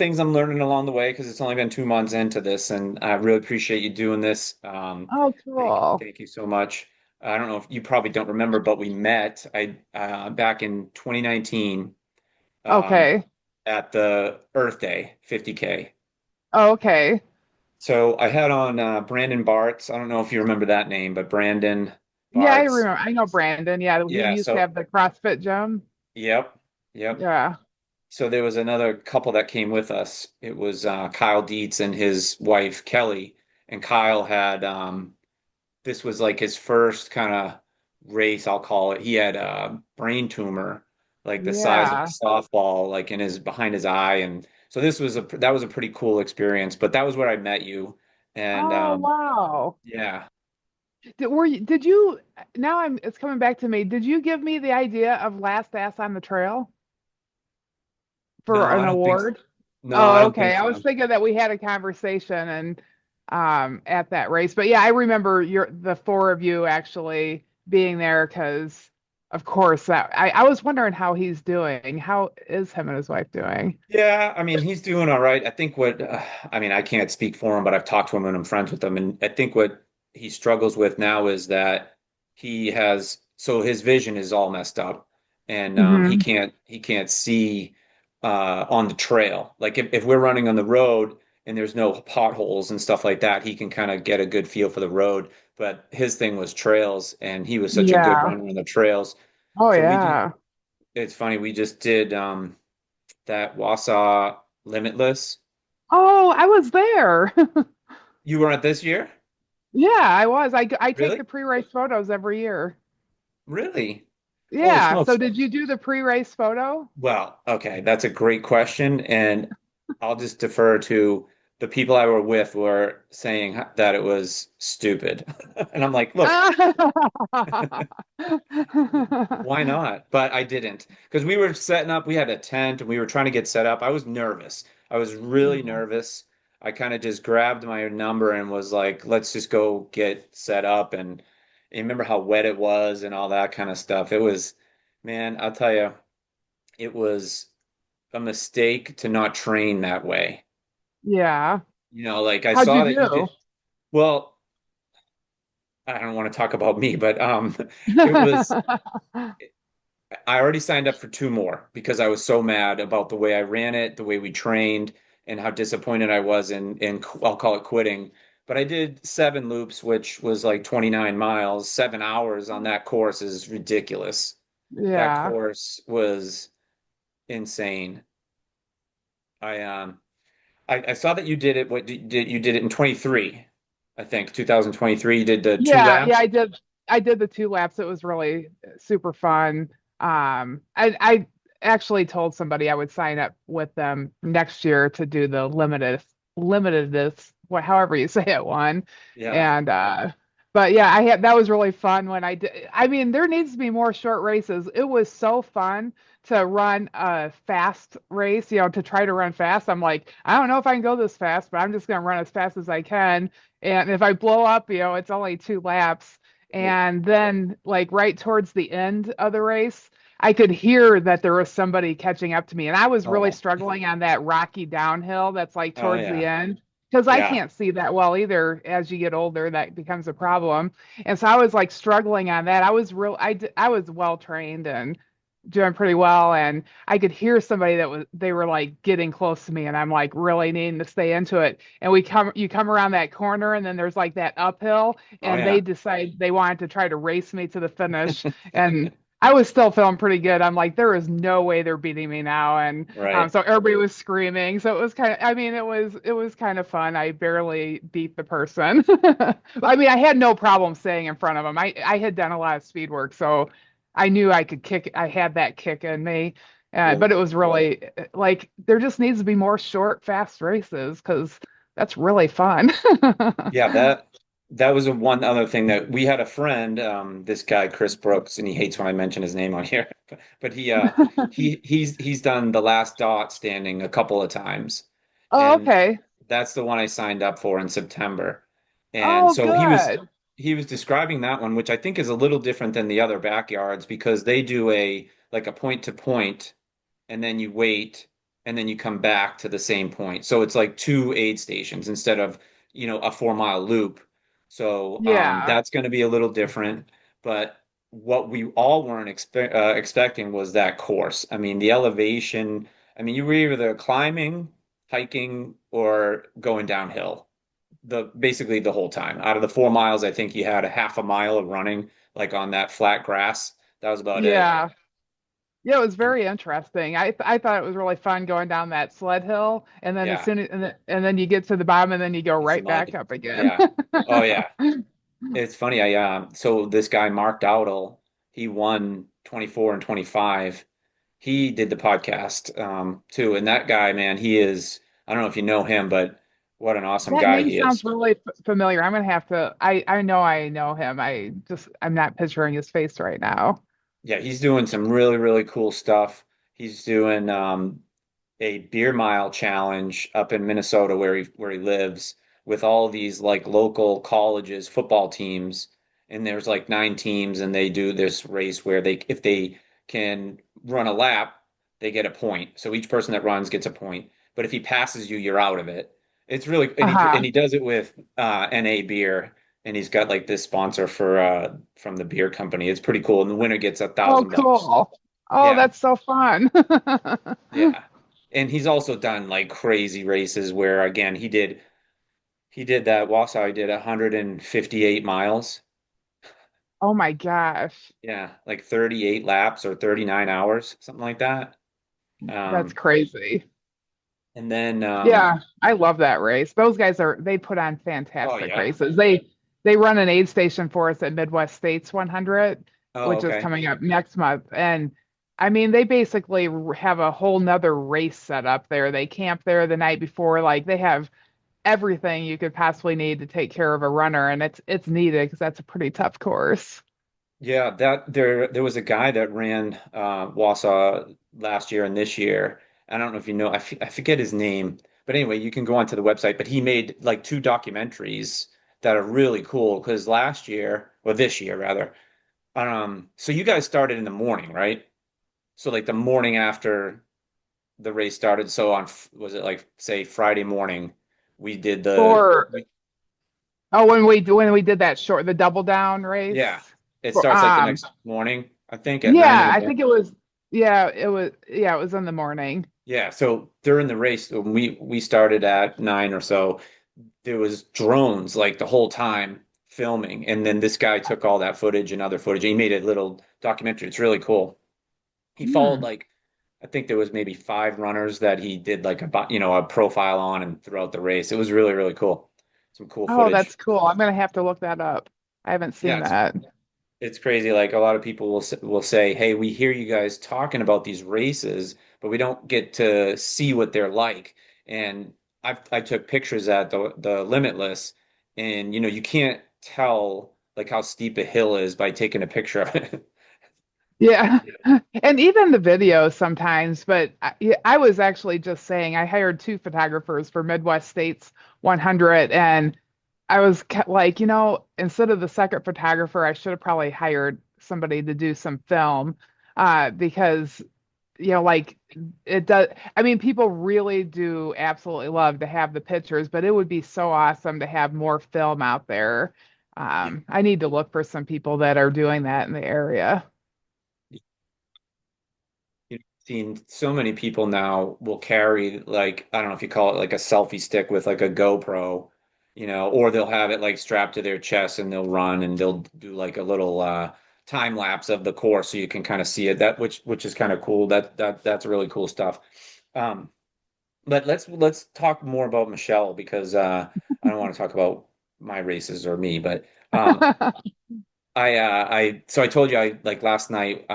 things I'm learning along the way because it's only been 2 months into this, and I really appreciate you doing this. Oh, Thank cool. thank you so much. I don't know if you probably don't remember, but we met I back in 2019 um, Okay. at the Earth Day 50K. Okay. So I had on Brandon Bartz. I don't know if you remember that name, but Brandon Yeah, I Bartz. remember. I know Brandon. Yeah, he Yeah. used to So have the CrossFit gym. yep, yep. Yeah. So there was another couple that came with us. It was Kyle Dietz and his wife Kelly. And Kyle had this was like his first kind of race, I'll call it. He had a brain tumor, like the size of a Yeah. softball, like in his behind his eye. And so this was a that was a pretty cool experience. But that was where I met you. And Oh, wow. yeah, Did you, now it's coming back to me. Did you give me the idea of Last Ass on the Trail for no, an I don't think award? no, I Oh, don't okay. think I was so. thinking that we had a conversation and at that race. But yeah, I remember the four of you actually being there because of course that I was wondering how he's doing. How is him and his wife doing? Yeah, I mean, he's doing all right. I think what, I mean, I can't speak for him, but I've talked to him and I'm friends with him. And I think what he struggles with now is that so his vision is all messed up and Hmm. he can't see on the trail. Like if we're running on the road and there's no potholes and stuff like that, he can kind of get a good feel for the road. But his thing was trails and he was such a good Yeah. runner on the trails. Oh So yeah. it's funny, we just did, that Wausau Limitless. Oh, I was there. You were at this year? Yeah, I was. I take Really? the pre-race photos every year. Really? Holy Yeah. So smokes. did you do the pre-race photo? Well, okay, that's a great question. And I'll just defer to the people I were with were saying that it was stupid. And I'm like, look, why not? But I didn't because we were setting up, we had a tent and we were trying to get set up. I was nervous. I was really Yeah. nervous. I kind of just grabbed my number and was like, let's just go get set up. And remember how wet it was and all that kind of stuff. It was, man, I'll tell you, it was a mistake to not train that way. Yeah. Like I How'd you saw that you do? did. Well, I don't want to talk about me, but it was I already signed up for two more because I was so mad about the way I ran it, the way we trained, and how disappointed I was in I'll call it quitting. But I did 7 loops, which was like 29 miles. 7 hours on that course is ridiculous. That Yeah. course was insane. I I saw that you did it. You did it in 23, I think 2023. You did the two Yeah, yeah, laps. I did the two laps. It was really super fun. I actually told somebody I would sign up with them next year to do the limitedness, however you say it one. Yeah. And but yeah, I had that was really fun when I did. I mean, there needs to be more short races. It was so fun to run a fast race, to try to run fast. I'm like, I don't know if I can go this fast, but I'm just gonna run as fast as I can. And if I blow up, it's only two laps. And then, like, right towards the end of the race, I could hear that there was somebody catching up to me. And I was really Oh, struggling on that rocky downhill that's like oh towards the yeah. end because I Yeah. can't see that well either. As you get older, that becomes a problem. And so I was like struggling on that. I was well trained and doing pretty well. And I could hear somebody they were like getting close to me. And I'm like really needing to stay into it. And you come around that corner and then there's like that uphill Oh and they yeah. decide they wanted to try to race me to the finish. And I was still feeling pretty good. I'm like, there is no way they're beating me now. And Right. so everybody was screaming. So it was I mean, it was kind of fun. I barely beat the person. I mean, I had no problem staying in front of them. I had done a lot of speed work, so I knew I could kick. I had that kick in me. But Well, it was really like there just needs to be more short, fast races because that's really fun. yeah, that was one other thing that we had a friend, this guy Chris Brooks, and he hates when I mention his name on here, but he's done the last dot standing a couple of times, Oh, and okay. that's the one I signed up for in September. And Oh, so good. he was describing that one, which I think is a little different than the other backyards because they do a like a point to point, and then you wait. and then you come back to the same point. So it's like two aid stations instead of, a 4 mile loop. So Yeah. that's going to be a little different. But what we all weren't expecting was that course. I mean, the elevation, I mean, you were either climbing, hiking, or going downhill basically the whole time. Out of the 4 miles, I think you had a half a mile of running like on that flat grass. That was about it. Yeah. Yeah, it was And very interesting. I thought it was really fun going down that sled hill, and then as yeah, soon as and then you get to the bottom, and then you go it's the right back mud. up again. Yeah. Oh yeah. It's funny. So this guy Mark Dowdle, he won 24 and 25. He did the podcast too, and that guy, man, he is. I don't know if you know him, but what an awesome That guy name he sounds is. really familiar. I'm gonna have to. I know him. I'm not picturing his face right now. Yeah, he's doing some really, really cool stuff. He's doing a beer mile challenge up in Minnesota where he lives with all these like local colleges football teams, and there's like 9 teams, and they do this race where they if they can run a lap, they get a point. So each person that runs gets a point, but if he passes you, you're out of it. It's really Uh-huh. and he does it with NA beer, and he's got like this sponsor for from the beer company. It's pretty cool, and the winner gets a Oh, thousand bucks. cool. Oh, Yeah. that's so fun. Yeah. And he's also done like crazy races where again he did that Wausau, he did 158 miles. Oh my gosh. Yeah, like 38 laps or 39 hours, something like that. That's Um crazy. and then Yeah, I love that race. Those guys they put on oh fantastic yeah. races. They run an aid station for us at Midwest States 100, Oh, which is okay. coming up next month. And I mean, they basically have a whole nother race set up there. They camp there the night before. Like they have everything you could possibly need to take care of a runner, and it's needed because that's a pretty tough course. Yeah, that there was a guy that ran Wausau last year and this year. I don't know if you know, I forget his name, but anyway, you can go onto the website. But he made like two documentaries that are really cool because last year, or this year rather, so you guys started in the morning, right? So like the morning after the race started. So was it like say Friday morning, we did For oh, when we did that the double down yeah, race. it For starts like the next morning, I think at 9 in yeah, the I morning. think it was in the morning. Yeah, so during the race, when we started at 9 or so, there was drones like the whole time filming, and then this guy took all that footage and other footage. And he made a little documentary. It's really cool. He followed Hmm. like I think there was maybe 5 runners that he did like a profile on and throughout the race. It was really, really cool. Some cool Oh, footage. that's cool. I'm gonna have to look that up. I haven't Yeah, seen that. it's crazy. Like a lot of people will say, "Hey, we hear you guys talking about these races, but we don't get to see what they're like." And I took pictures at the Limitless, and you can't tell like how steep a hill is by taking a picture of it. Yeah. And even the videos sometimes, but yeah, I was actually just saying I hired two photographers for Midwest States 100, and I was like, instead of the second photographer, I should have probably hired somebody to do some film, because like it does. I mean, people really do absolutely love to have the pictures, but it would be so awesome to have more film out there. You, I need to look for some people that are doing that in the area. you've seen so many people now will carry like I don't know if you call it like a selfie stick with like a GoPro, or they'll have it like strapped to their chest and they'll run and they'll do like a little time lapse of the course so you can kind of see it that which is kind of cool. That's really cool stuff. Um, but let's talk more about Michelle because I don't want to talk about my races or me, but I told you I like last night.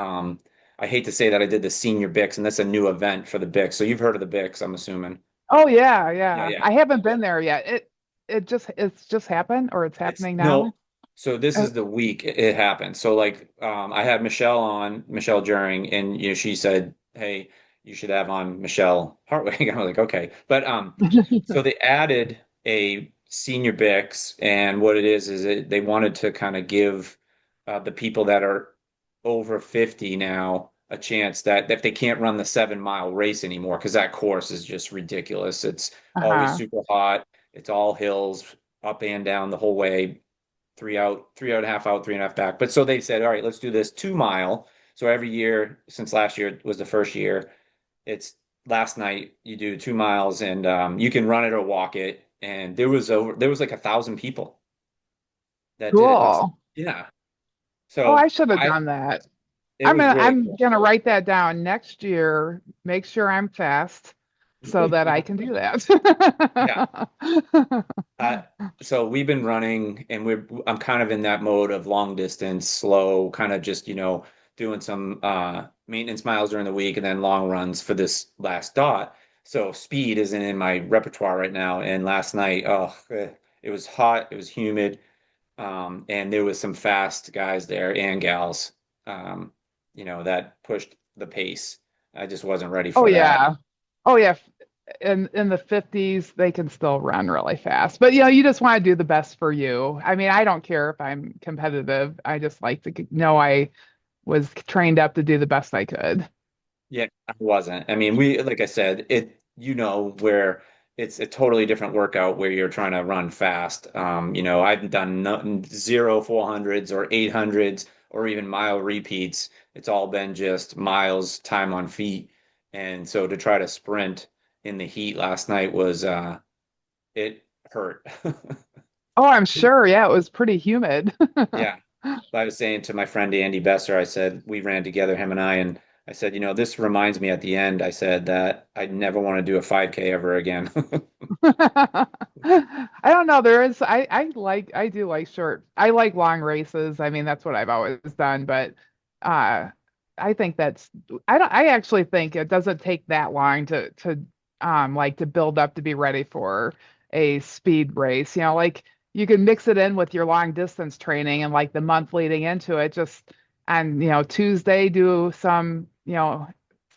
I hate to say that I did the senior Bix, and that's a new event for the Bix. So you've heard of the Bix, I'm assuming. Oh yeah, Yeah, yeah. yeah. I haven't been there yet. It's just happened or it's It's happening no. now. So this Uh, is the week it happened. So like, I had Michelle Juring, and she said, "Hey, you should have on Michele Hartwig." I was like, "Okay," but so they added a senior Bix, and what it is they wanted to kind of give the people that are over 50 now. a chance that if they can't run the 7 mile race anymore, because that course is just ridiculous. It's always Uh-huh. super hot. It's all hills up and down the whole way, 3 out, 3 and a half out, 3.5 back. But so they said, all right, let's do this 2 mile. So every year since last year was the first year, it's last night you do 2 miles and you can run it or walk it. And there was like 1,000 people that did it last. Cool. Yeah. Oh, I So should have done that. it was really I'm cool. gonna write that down next year. Make sure I'm fast so that I can do Yeah. that. Uh, so we've been running and I'm kind of in that mode of long distance, slow, kind of just, doing some maintenance miles during the week and then long runs for this last dot. So speed isn't in my repertoire right now. And last night, it was hot, it was humid, and there was some fast guys there and gals, that pushed the pace. I just wasn't ready Oh for that. yeah. Oh yeah. In the 50s, they can still run really fast. But you just want to do the best for you. I mean, I don't care if I'm competitive. I just like to know I was trained up to do the best I could. Yeah, I wasn't. I mean, like I said, where it's a totally different workout where you're trying to run fast. I've done zero 400s or 800s or even mile repeats. It's all been just miles, time on feet. And so to try to sprint in the heat last night it hurt. Oh, I'm sure. Yeah, it was pretty humid. Yeah. I was saying to my friend Andy Besser, I said, we ran together, him and and I said, this reminds me at the end, I said that I'd never want to do a 5K ever again. I don't know. I do like I like long races. I mean, that's what I've always done, but uh I think I actually think it doesn't take that long to build up to be ready for a speed race. Like you can mix it in with your long distance training and like the month leading into it, just on, Tuesday do some,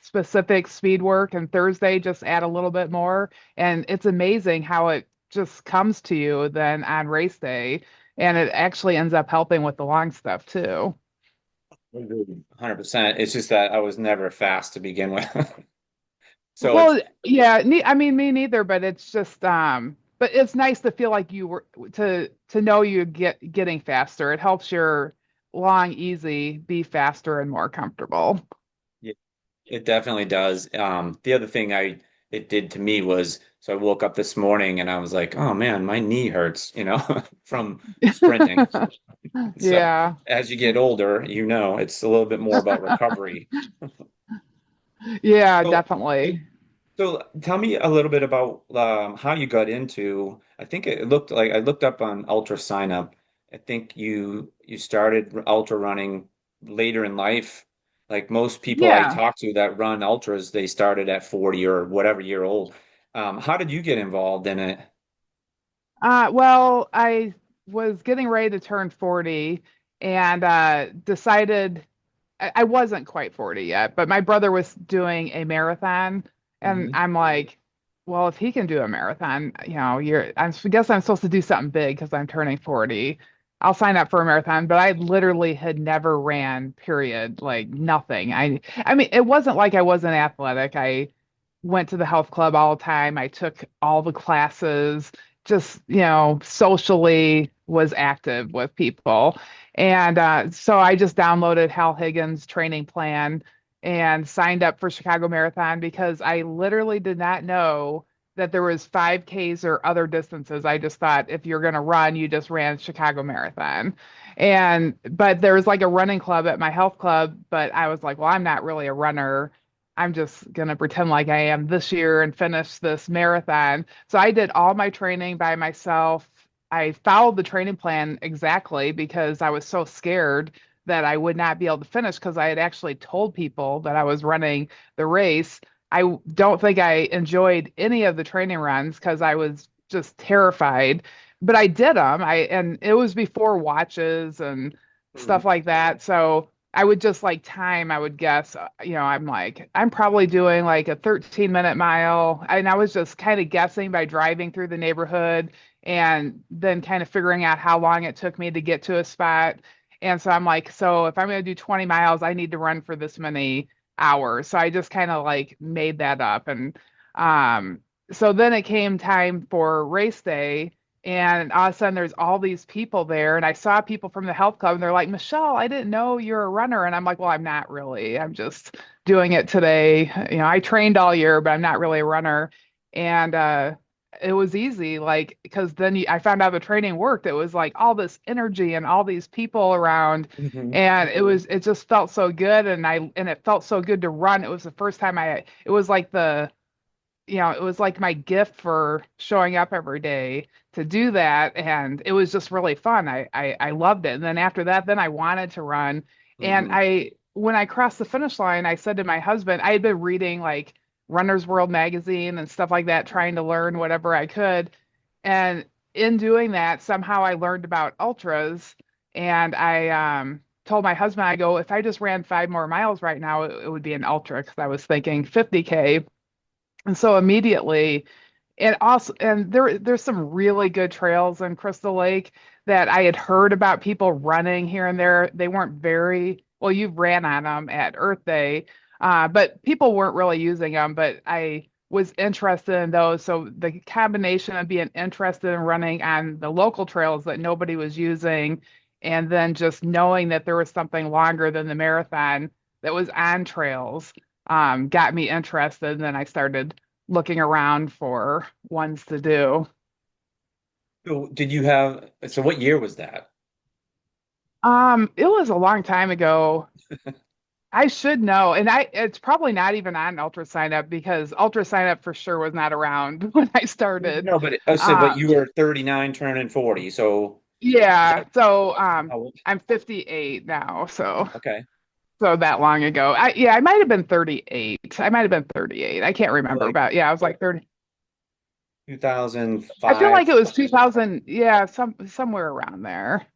specific speed work and Thursday just add a little bit more. And it's amazing how it just comes to you then on race day. And it actually ends up helping with the long stuff too. 100%. It's just that I was never fast to begin with. So it's Well, yeah, I mean me neither, but it's just but it's nice to feel like you were to know you getting faster. It helps your long easy be faster and more comfortable. yeah, it definitely does. The other thing it did to me was so I woke up this morning and I was like, oh man, my knee hurts, from sprinting. So Yeah. as you get older, it's a little bit more about recovery. Yeah, So definitely. So tell me a little bit about how you got into. I think it looked like I looked up on ultra sign up. I think you started ultra running later in life. Like most people I Yeah. talk to that run ultras, they started at 40 or whatever year old. How did you get involved in it? Well, I was getting ready to turn 40 and decided I wasn't quite 40 yet, but my brother was doing a marathon, and Hmm. I'm like, well, if he can do a marathon, I guess I'm supposed to do something big because I'm turning 40. I'll sign up for a marathon, but I literally had never ran, period, like nothing. I mean, it wasn't like I wasn't athletic. I went to the health club all the time. I took all the classes, just, socially was active with people. And so I just downloaded Hal Higgins' training plan and signed up for Chicago Marathon because I literally did not know that there was 5Ks or other distances. I just thought if you're going to run, you just ran Chicago Marathon. But there was like a running club at my health club, but I was like, well, I'm not really a runner. I'm just going to pretend like I am this year and finish this marathon. So I did all my training by myself. I followed the training plan exactly because I was so scared that I would not be able to finish because I had actually told people that I was running the race. I don't think I enjoyed any of the training runs because I was just terrified, but I did them. And it was before watches and stuff like that. So I would just like time, I would guess, I'm like, I'm probably doing like a 13-minute mile. And I was just kind of guessing by driving through the neighborhood and then kind of figuring out how long it took me to get to a spot. And so I'm like, so if I'm going to do 20 miles, I need to run for this many. hours. So I just kind of like made that up. And um, so then it came time for race day. And all of a sudden, there's all these people there. And I saw people from the health club, and they're like, Michelle, I didn't know you're a runner. And I'm like, well, I'm not really. I'm just doing it today. You know, I trained all year, but I'm not really a runner. And it was easy, like, because then I found out the training worked. It was like all this energy and all these people around, Hmm. and it just felt so good. And it felt so good to run. It was the first time it was like it was like my gift for showing up every day to do that. And it was just really fun. I loved it. And then after that, then I wanted to run. And Hmm. when I crossed the finish line, I said to my husband, I had been reading like Runner's World magazine and stuff like that, trying to learn whatever I could. And in doing that, somehow I learned about ultras. And I told my husband, I go, if I just ran 5 more miles right now, it would be an ultra because I was thinking 50K. And so immediately, and there's some really good trails in Crystal Lake that I had heard about people running here and there. They weren't very well, you ran on them at Earth Day, but people weren't really using them. But I was interested in those. So the combination of being interested in running on the local trails that nobody was using, and then just knowing that there was something longer than the marathon that was on trails, got me interested. And then I started looking around for ones to do. So did you have, so what year was that? It was a long time ago. I should know, and it's probably not even on Ultra Sign Up because Ultra Sign Up for sure was not around when I started. No, but I said, but Um, you were 39 turning 40. So is yeah, that so how old? I'm 58 now, Okay. so that long ago. I might have been 38. I might have been 38. I can't So remember, like but yeah, I was like 30. I feel 2005. like it was 2000. Yeah, somewhere around there.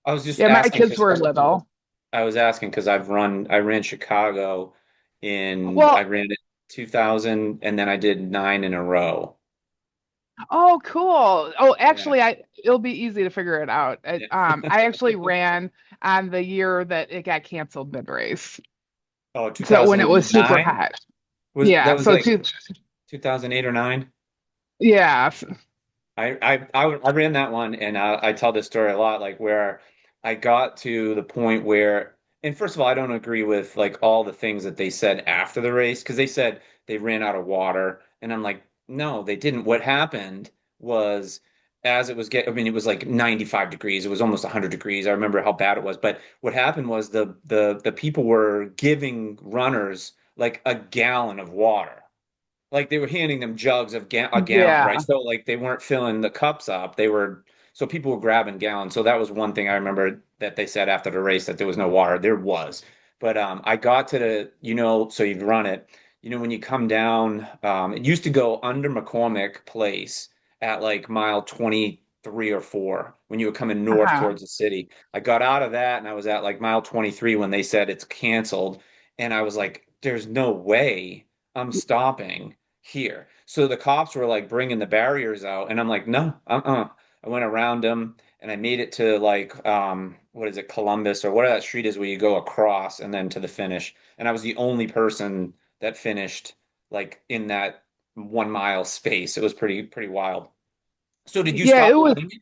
I was just Yeah, my asking kids because were little. I ran Chicago I Well, ran it 2000 and then I did 9 in a row. oh, cool. Oh, Yeah. actually, it'll be easy to figure it out. Yeah. I actually ran on the year that it got canceled mid-race. Oh, So when it was super 2009 hot. was that Yeah. was like 2008 or 9? Yeah. I ran that one, and I tell this story a lot, like where I got to the point where, and first of all, I don't agree with like all the things that they said after the race because they said they ran out of water, and I'm like, no, they didn't. What happened was as it was I mean, it was like 95 degrees. It was almost 100 degrees. I remember how bad it was. But what happened was the people were giving runners like a gallon of water, like they were handing them jugs of a gallon, right? Yeah. So like they weren't filling the cups up. So people were grabbing gallons. So that was one thing I remember that they said after the race that there was no water. There was. But I got to so you've run it. When you come down, it used to go under McCormick Place at like mile 23 or 4 when you were coming north Uh-huh. towards the city. I got out of that and I was at like mile 23 when they said it's canceled. And I was like, there's no way I'm stopping here. So the cops were like bringing the barriers out, and I'm like, no, I went around them and I made it to like, what is it, Columbus or whatever that street is where you go across and then to the finish. And I was the only person that finished like in that 1 mile space. It was pretty wild. So did you Yeah, stop it was running it?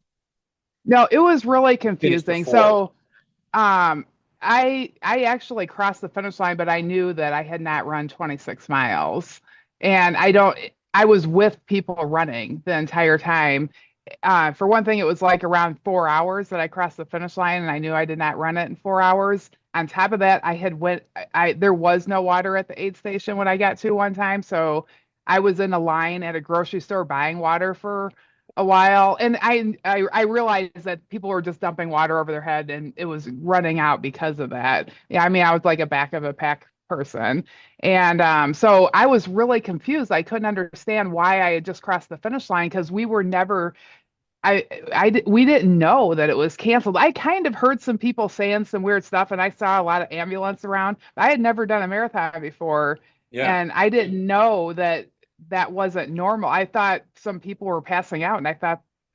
no, it was really Finished confusing. before. So Um, I actually crossed the finish line, but I knew that I had not run 26 miles. And I was with people running the entire time. For one thing, it was like around 4 hours that I crossed the finish line, and I knew I did not run it in 4 hours. On top of that, there was no water at the aid station when I got to one time, so I was in a line at a grocery store buying water for a while, and I realized that people were just dumping water over their head, and it was running out because of that. Yeah, I mean, I was like a back of a pack person, and so I was really confused. I couldn't understand why I had just crossed the finish line because we were never we didn't know that it was canceled. I kind of heard some people saying some weird stuff, and I saw a lot of ambulance around. I had never done a marathon before, Yeah. and I didn't know that that wasn't normal. I thought some people were passing out, and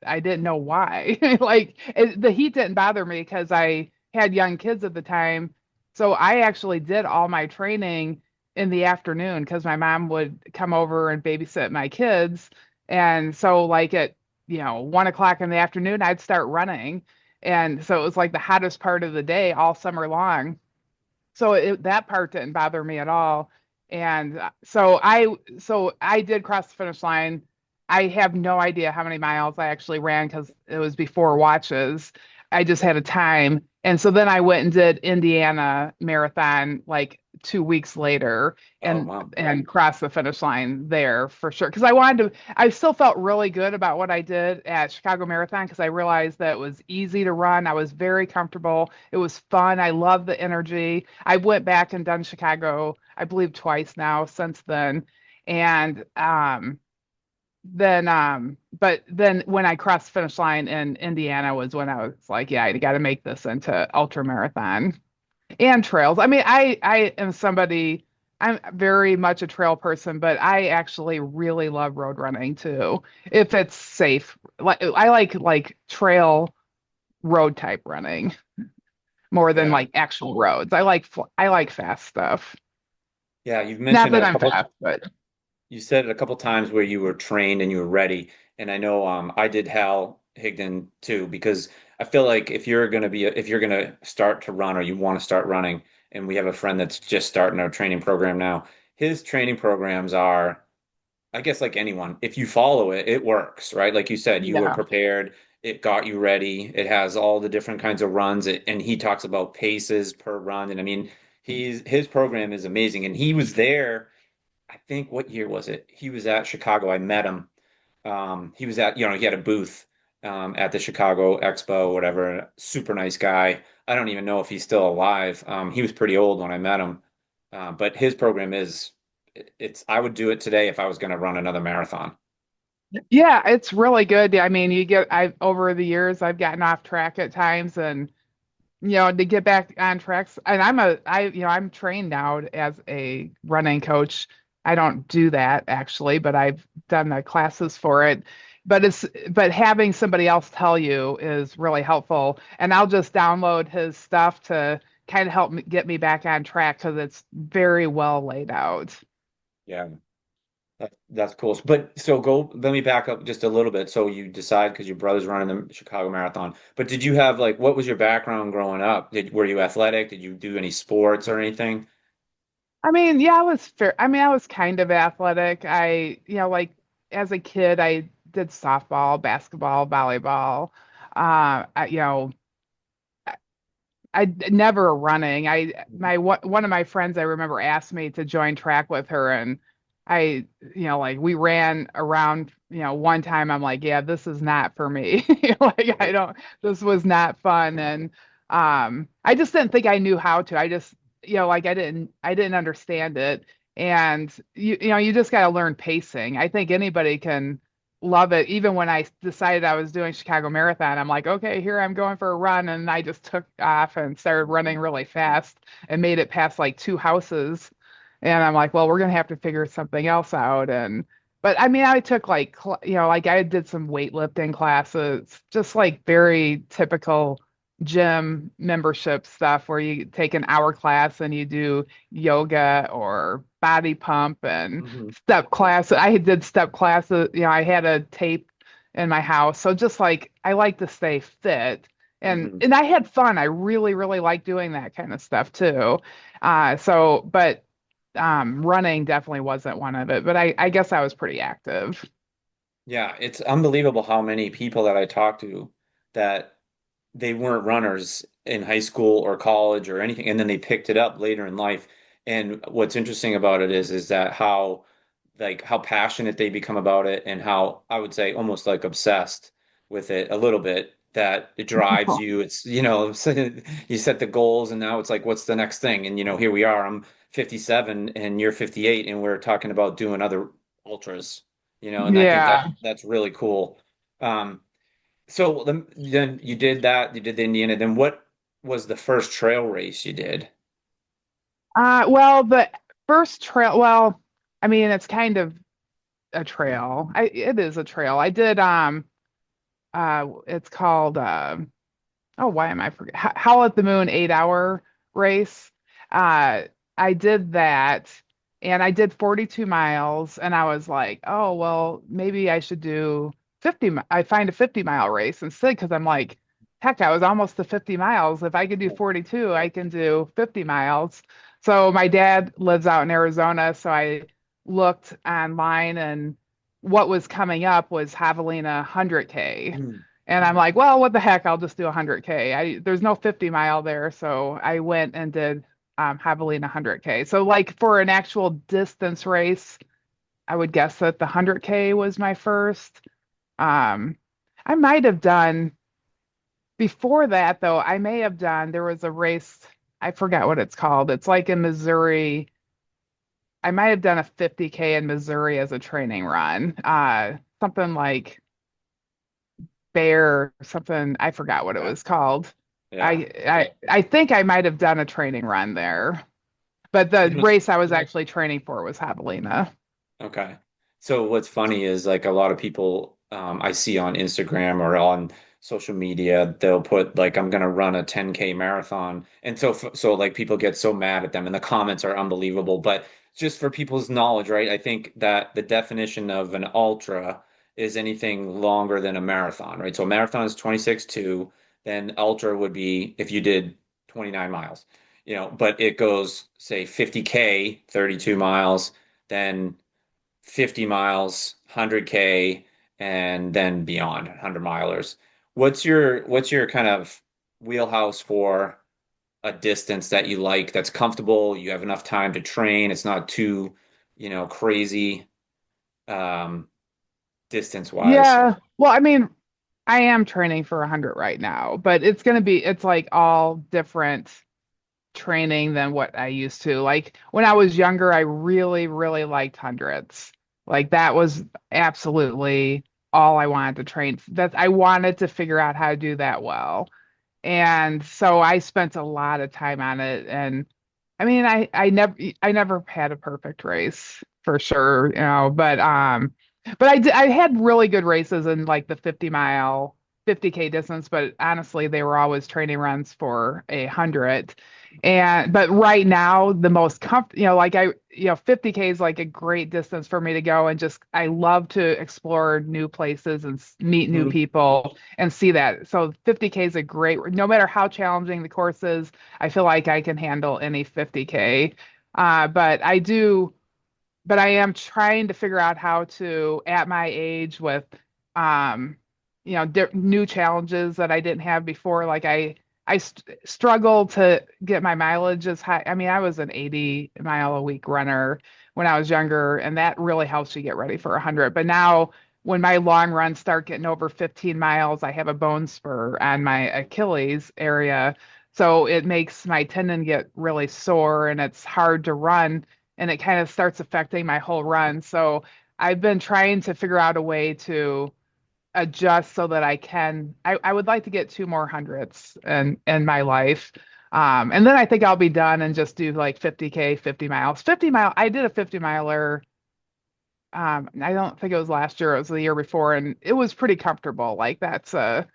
I didn't know why. The heat didn't bother me because I had young kids at the time, so I actually did all my training in the afternoon because my mom would come over and babysit my kids. And so like at, 1 o'clock in the afternoon, I'd start running. And so it was like the hottest part of the day all summer long. So that part didn't bother me at all. And so I did cross the finish line. I have no idea how many miles I actually ran because it was before watches. I just had a time. And so then I went and did Indiana Marathon like 2 weeks later Oh, and wow. crossed the finish line there for sure. Because I wanted to, I still felt really good about what I did at Chicago Marathon because I realized that it was easy to run. I was very comfortable. It was fun. I love the energy. I went back and done Chicago, I believe twice now since then. And but then when I crossed the finish line in Indiana was when I was like, yeah, I got to make this into ultra marathon and trails. I mean, I am somebody, I'm very much a trail person, but I actually really love road running too, if it's safe. Like I like trail road type running more than Yeah. like actual roads. I like fast stuff. Yeah, you've Not mentioned that it a I'm couple. fast, but You said it a couple times where you were trained and you were ready. And I know I did Hal Higdon too, because I feel like if you're gonna start to run or you want to start running, and we have a friend that's just starting our training program now, his training programs are, I guess like anyone, if you follow it, it works, right? Like you said, you were yeah. prepared, it got you ready, it has all the different kinds of runs, and he talks about paces per run. And I mean, his program is amazing. And he was there. I think what year was it? He was at Chicago. I met him. He was at, he had a booth at the Chicago Expo, whatever. Super nice guy. I don't even know if he's still alive. He was pretty old when I met him. But his program I would do it today if I was going to run another marathon. Yeah, it's really good. I mean, I've over the years I've gotten off track at times and to get back on tracks. And I'm trained now as a running coach. I don't do that actually, but I've done the classes for it. But having somebody else tell you is really helpful. And I'll just download his stuff to kind of help me get me back on track because it's very well laid out. Yeah. That's cool. But so let me back up just a little bit. So you decide because your brother's running the Chicago Marathon. But did you have like what was your background growing up? Were you athletic? Did you do any sports or anything? I mean, yeah, I was fair. I mean, I was kind of athletic. Like as a kid, I did softball, basketball, volleyball. Uh, I, you know, I never running. One of my friends I remember asked me to join track with her, and like we ran around. One time I'm like, yeah, this is not for me. Like I Right. don't. This was not fun, and I just didn't think I knew how to. I just, like I didn't understand it, and you just got to learn pacing. I think anybody can love it. Even when I decided I was doing Chicago Marathon, I'm like, okay, here I'm going for a run. And I just took off and started running really fast and made it past like two houses. And I'm like, well, we're gonna have to figure something else out. But I mean, I took like, like I did some weightlifting classes, just like very typical gym membership stuff where you take an hour class and you do yoga or body pump and Hmm. step class. I did step classes. I had a tape in my house. So just like I like to stay fit and Hmm. and I had fun. I really, really like doing that kind of stuff too. But running definitely wasn't one of it. But I guess I was pretty active. Yeah, it's unbelievable how many people that I talk to that they weren't runners in high school or college or anything, and then they picked it up later in life. And what's interesting about it is that how passionate they become about it and how I would say almost like obsessed with it a little bit, that it drives you. It's, you set the goals and now it's like, what's the next thing? And here we are. I'm 57 and you're 58 and we're talking about doing other ultras, and I think Yeah. that's really cool. Um, so then you did that, you did the Indiana. Then what was the first trail race you did? Well, the first trail, well, I mean, it's kind of a trail. It is a trail. I did it's called oh, why am I forgetting? Howl at the Moon 8 hour race. Uh I did that and I did 42 miles, and I was like, oh, well, maybe I should do 50. I find a 50-mile race instead because I'm like, heck, I was almost to 50 miles. If I could do 42, I can do 50 miles. So my dad lives out in Arizona, so I looked online, and what was coming up was Javelina 100K. Mm. And I'm like, well, what the heck? I'll just do 100K. There's no 50-mile there, so I went and did Javelina 100K. So like for an actual distance race, I would guess that the 100K was my first. Um, I might have done before that though. I may have done. There was a race. I forgot what it's called. It's like in Missouri. I might have done a 50K in Missouri as a training run. Something like Bear, something. I forgot what it Okay. was called. Yeah. I think I might have done a training run there. But the race I was actually training for was Javelina. Okay. So what's funny is like a lot of people I see on Instagram or on social media, they'll put like I'm gonna run a 10K marathon. And so like people get so mad at them and the comments are unbelievable. But just for people's knowledge, right? I think that the definition of an ultra is anything longer than a marathon, right? So a marathon is 26.2, then ultra would be if you did 29 miles. But it goes say 50K, 32 miles, then 50 miles, 100K, and then beyond 100 milers. What's your kind of wheelhouse for a distance that you like that's comfortable, you have enough time to train, it's not too, crazy um distance wise. Yeah. Well, I mean, I am training for 100 right now, but it's like all different training than what I used to. Like when I was younger, I really, really liked hundreds. Like that was absolutely all I wanted to train. That I wanted to figure out how to do that well. And so I spent a lot of time on it. And I mean, I never had a perfect race for sure, but I had really good races in like the 50-mile, 50K distance, but honestly, they were always training runs for 100. And but right now, the most like 50K is like a great distance for me to go, and just I love to explore new places and meet new Mhm. people and see that. So 50K is a great, no matter how challenging the course is, I feel like I can handle any 50K. But I am trying to figure out how to, at my age, with, um, new challenges that I didn't have before. Like struggle to get my mileage as high. I mean, I was an 80-mile a week runner when I was younger, and that really helps you get ready for 100. But now, when my long runs start getting over 15 miles, I have a bone spur on my Achilles area. So it makes my tendon get really sore, and it's hard to run, and it kind of starts affecting my whole run. So I've been trying to figure out a way to adjust so that I would like to get two more hundreds in my life. And then I think I'll be done and just do like 50K, 50 miles. 50 mile, I did a 50 miler. I don't think it was last year, it was the year before, and it was pretty comfortable. Like that's a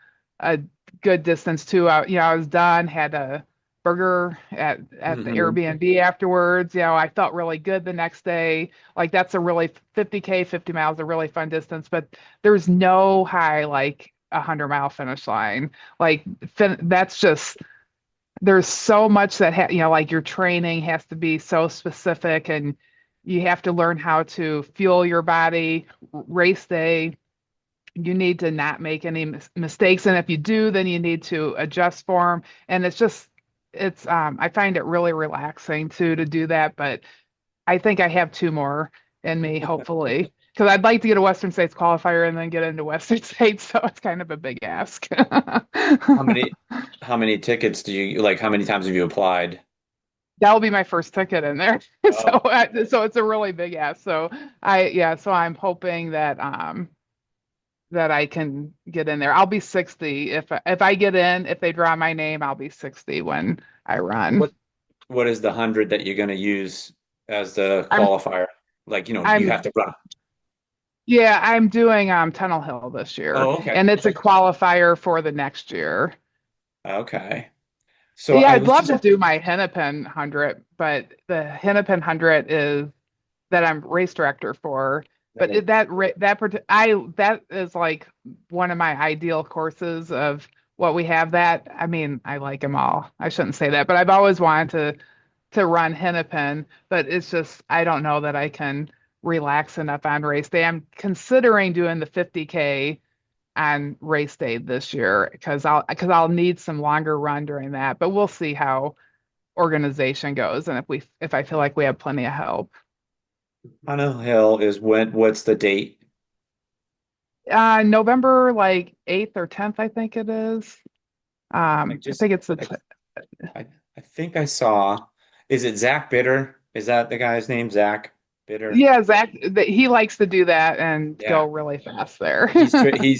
good distance too. I was done, had a burger at the Mhm. Airbnb afterwards. I felt really good the next day. Like that's a really 50K, 50 miles, a really fun distance, but there's no high like 100-mile finish line. Like that's just there's so much that like your training has to be so specific, and you have to learn how to fuel your body. Race day, you need to not make any mistakes, and if you do, then you need to adjust for them. And it's I find it really relaxing too to do that. But I think I have two more in me, hopefully, because I'd like to get a Western States qualifier and then get into Western States, so it's kind of a big ask. How many how many tickets do you like how many times have you applied? That'll be my first ticket in there. So, Oh, so it's a really big ask. So yeah, so I'm hoping that I can get in there. I'll be 60 if I get in, if they draw my name, I'll be 60 when I run. what what is the 100 that you're going to use as the I'm qualifier? Like, you have I'm to run. yeah, I'm doing Tunnel Hill this year, Oh, okay. and it's a qualifier for the next year. Okay. So Yeah, I I'd was love just to do my Hennepin 100, but the Hennepin 100 is that I'm race director for. But Right. that is like one of my ideal courses of what we have. That I mean, I like them all. I shouldn't say that, but I've always wanted to run Hennepin, but it's just I don't know that I can relax enough on race day. I'm considering doing the 50K on race day this year because I'll need some longer run during that. But we'll see how organization goes and if I feel like we have plenty of help. Tunnel Hill is what's the date? November like 8th or 10th, I think it is. I I just think it's the I, t I think I saw, is it Zach Bitter? Is that the guy's name? Zach Bitter? yeah, Zach, he likes to do that and go Yeah. really fast there. He's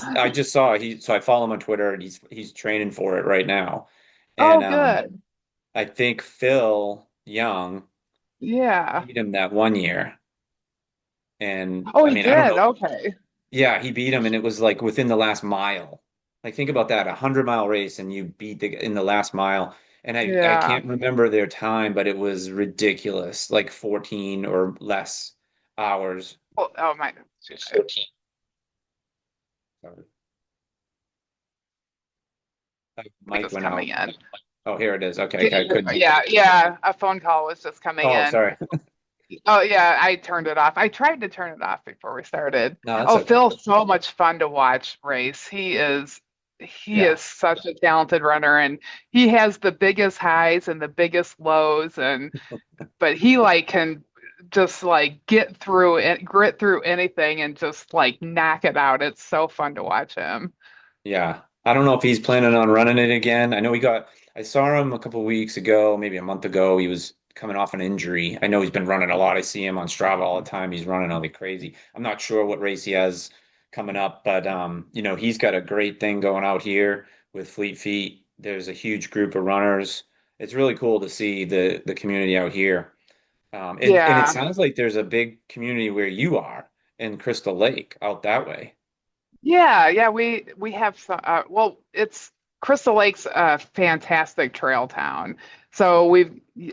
I just saw so I follow him on Twitter and he's training for it right now. And Oh, good. I think Phil Young Yeah. beat him that one year. And Oh, I he mean, I don't did. know. Okay. Yeah, he beat him and it was like within the last mile. Like think about that, 100-mile race and you beat in the last mile. And I Yeah. can't remember their time, but it was ridiculous, like 14 or less hours. Oh my. 14. Sorry. Mic Just went coming out. in. Oh, here it is. Okay, I couldn't. Yeah, yeah. A phone call was just coming Oh, in. sorry. Oh yeah, I turned it off. I tried to turn it off before we started. No, that's Oh, okay. Phil's so much fun to watch race. He is Yeah. such a talented runner and he has the biggest highs and the biggest lows and but he like can just like get through it, grit through anything and just like knock it out. It's so fun to watch him. Yeah. I don't know if he's planning on running it again. I saw him a couple weeks ago, maybe a month ago. He was coming off an injury. I know he's been running a lot. I see him on Strava all the time. He's running all like crazy. I'm not sure what race he has coming up, but he's got a great thing going out here with Fleet Feet. There's a huge group of runners. It's really cool to see the community out here. And it Yeah. sounds like there's a big community where you are in Crystal Lake out that way. Yeah, yeah, we have some well, it's Crystal Lake's a fantastic trail town. So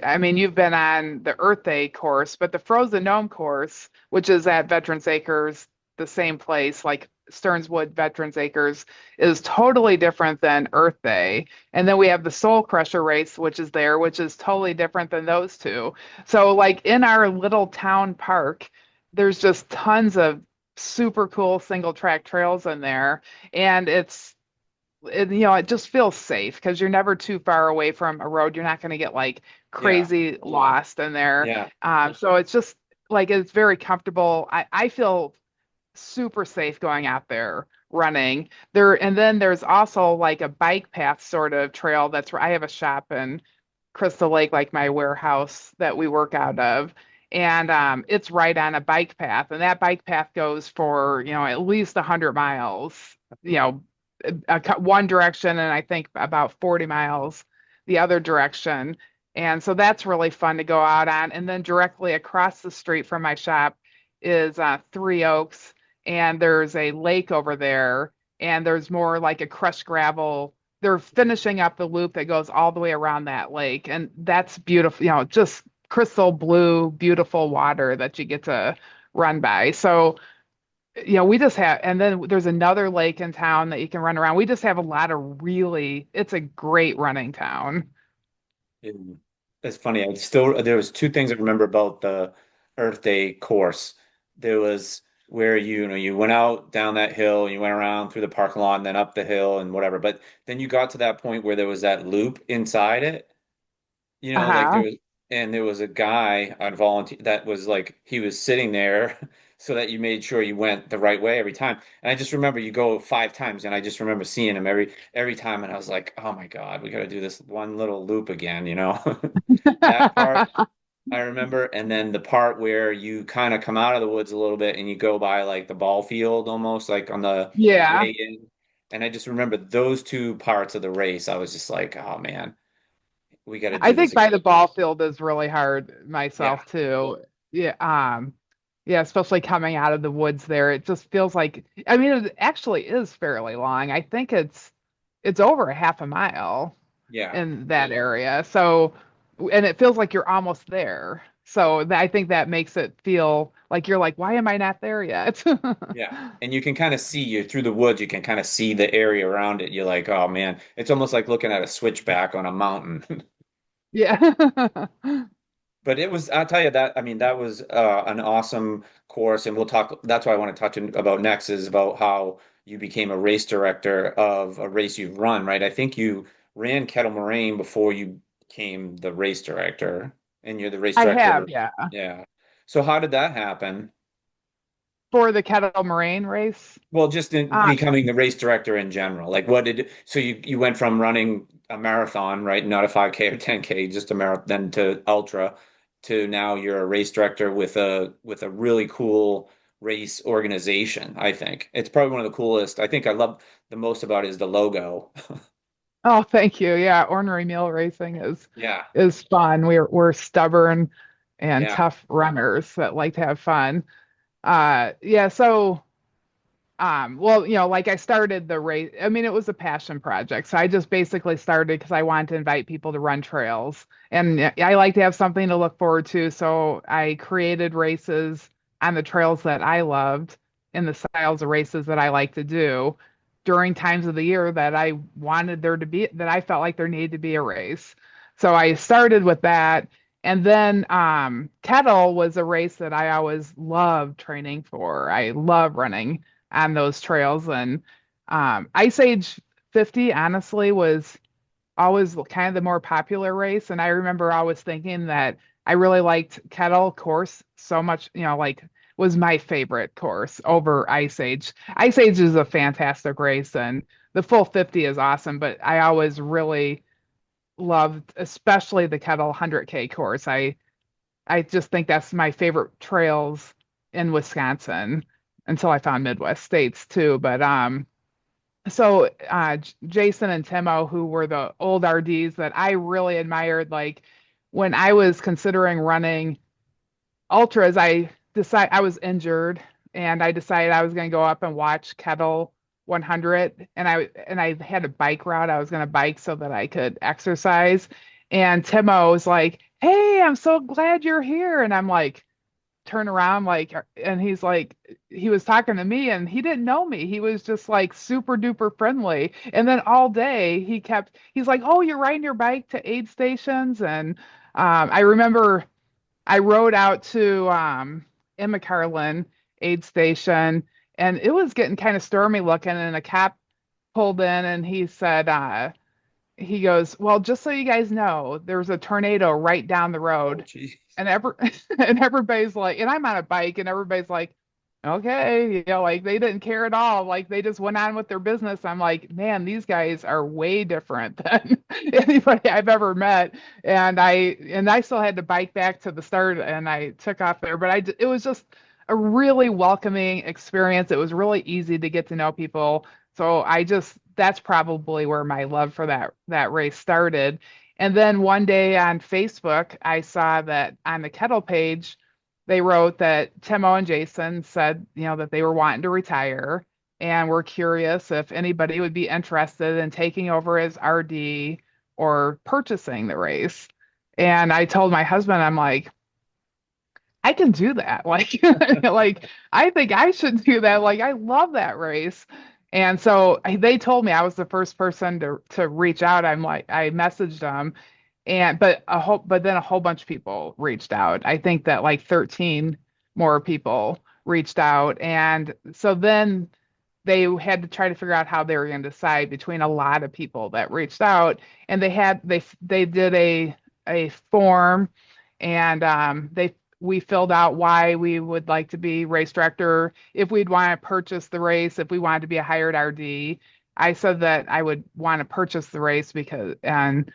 I mean, you've been on the Earth Day course, but the Frozen Gnome course, which is at Veterans Acres, the same place, like Stearns Wood Veterans Acres, is totally different than Earth Day. And then we have the Soul Crusher race, which is there, which is totally different than those two. So like in our little town park, there's just tons of super cool single track trails in there and it just feels safe because you're never too far away from a road. You're not going to get like Yeah. crazy lost in there. Yeah. So it's just like it's very comfortable. I feel super safe going out there running there. And then there's also like a bike path sort of trail that's where I have a shop in Crystal Lake, like my warehouse that we work out of. And it's right on a bike path. And that bike path goes for, at least 100 miles, you know, one direction, and I think about 40 miles the other direction. And so that's really fun to go out on. And then directly across the street from my shop is Three Oaks, and there's a lake over there, and there's more like a crushed gravel. They're finishing up the loop that goes all the way around that lake, and that's beautiful, just crystal blue, beautiful water that you get to run by. So, we just have, and then there's another lake in town that you can run around. We just have a lot of it's a great running town. And it's funny. There was two things I remember about the Earth Day course. There was where you went out down that hill and you went around through the parking lot and then up the hill and whatever. But then you got to that point where there was that loop inside it. Like Uh-huh. there was a guy on volunteer that was like he was sitting there so that you made sure you went the right way every time. And I just remember you go 5 times, and I just remember seeing him every time, and I was like, oh my God, we got to do this one little loop again. That part I remember, and then the part where you kind of come out of the woods a little bit and you go by like the ball field almost like on the Yeah. way in. And I just remember those two parts of the race. I was just like, oh man, we got to I do this think by again. the ball field is really hard Yeah. myself too. Yeah, yeah, especially coming out of the woods there. It just feels like I mean it actually is fairly long. I think it's over a half a mile Yeah. in that area. So and it feels like you're almost there. So I think that makes it feel like you're like, why am I not there yet? Yeah. And you can kind of see you through the woods, you can kind of see the area around it. You're like, oh man, it's almost like looking at a switchback on a mountain. Yeah. But it was, I'll tell you that, I mean, that was an awesome course. And we'll talk, that's what I want to about next is about how you became a race director of a race you've run, right? I think you ran Kettle Moraine before you became the race director, and you're the race I have, director. yeah. Yeah. So how did that happen? For the Kettle Moraine race. Well, just in Uh, becoming the race director in general. Like what did so you went from running a marathon, right? Not a 5K or 10K, just a marathon, then to ultra, to now you're a race director with a really cool race organization, I think. It's probably one of the coolest. I think I love the most about it is the logo. oh, thank you. Yeah, ornery mule racing Yeah. is fun. We're stubborn and Yeah. tough runners that like to have fun. Yeah, so well, like I started the race. I mean, it was a passion project. So I just basically started because I wanted to invite people to run trails. And I like to have something to look forward to. So I created races on the trails that I loved in the styles of races that I like to do during times of the year that I wanted there to be, that I felt like there needed to be a race. So I started with that. And then Kettle was a race that I always loved training for. I love running on those trails. And Ice Age 50, honestly, was always kind of the more popular race. And I remember always thinking that I really liked Kettle course so much, like was my favorite course over Ice Age. Ice Age is a fantastic race and the full 50 is awesome, but I always really loved, especially the Kettle 100K course. I just think that's my favorite trails in Wisconsin until I found Midwest states too. But so Jason and Timo, who were the old RDs that I really admired, like when I was considering running ultras, I was injured and I decided I was going to go up and watch Kettle 100 and I had a bike route I was going to bike so that I could exercise. And Timo was like, "Hey, I'm so glad you're here." And I'm like, turn around like and he's like he was talking to me and he didn't know me. He was just like super duper friendly. And then all day he's like, "Oh, you're riding your bike to aid stations." And I remember I rode out to Emma Carlin aid station and it was getting kind of stormy looking and a cop pulled in and he said he goes, "Well, just so you guys know, there's a tornado right down the Oh, road." geez. And and everybody's like, and I'm on a bike, and everybody's like, "Okay," like they didn't care at all. Like they just went on with their business. I'm like, man, these guys are way different than anybody I've ever met. And I still had to bike back to the start, and I took off there. But it was just a really welcoming experience. It was really easy to get to know people. So that's probably where my love for that race started. And then one day on Facebook, I saw that on the Kettle page, they wrote that Timo and Jason said, that they were wanting to retire and were curious if anybody would be interested in taking over as RD or purchasing the race. And I told my husband, I'm like, I can do that. Like, like I think I should do that. Like, I love that race. And so they told me I was the first person to reach out. I'm like, I messaged them, but then a whole bunch of people reached out. I think that like 13 more people reached out, and so then they had to try to figure out how they were going to decide between a lot of people that reached out, and they did a form, and they we filled out why we would like to be race director, if we'd want to purchase the race, if we wanted to be a hired RD. I said that I would want to purchase the race because, and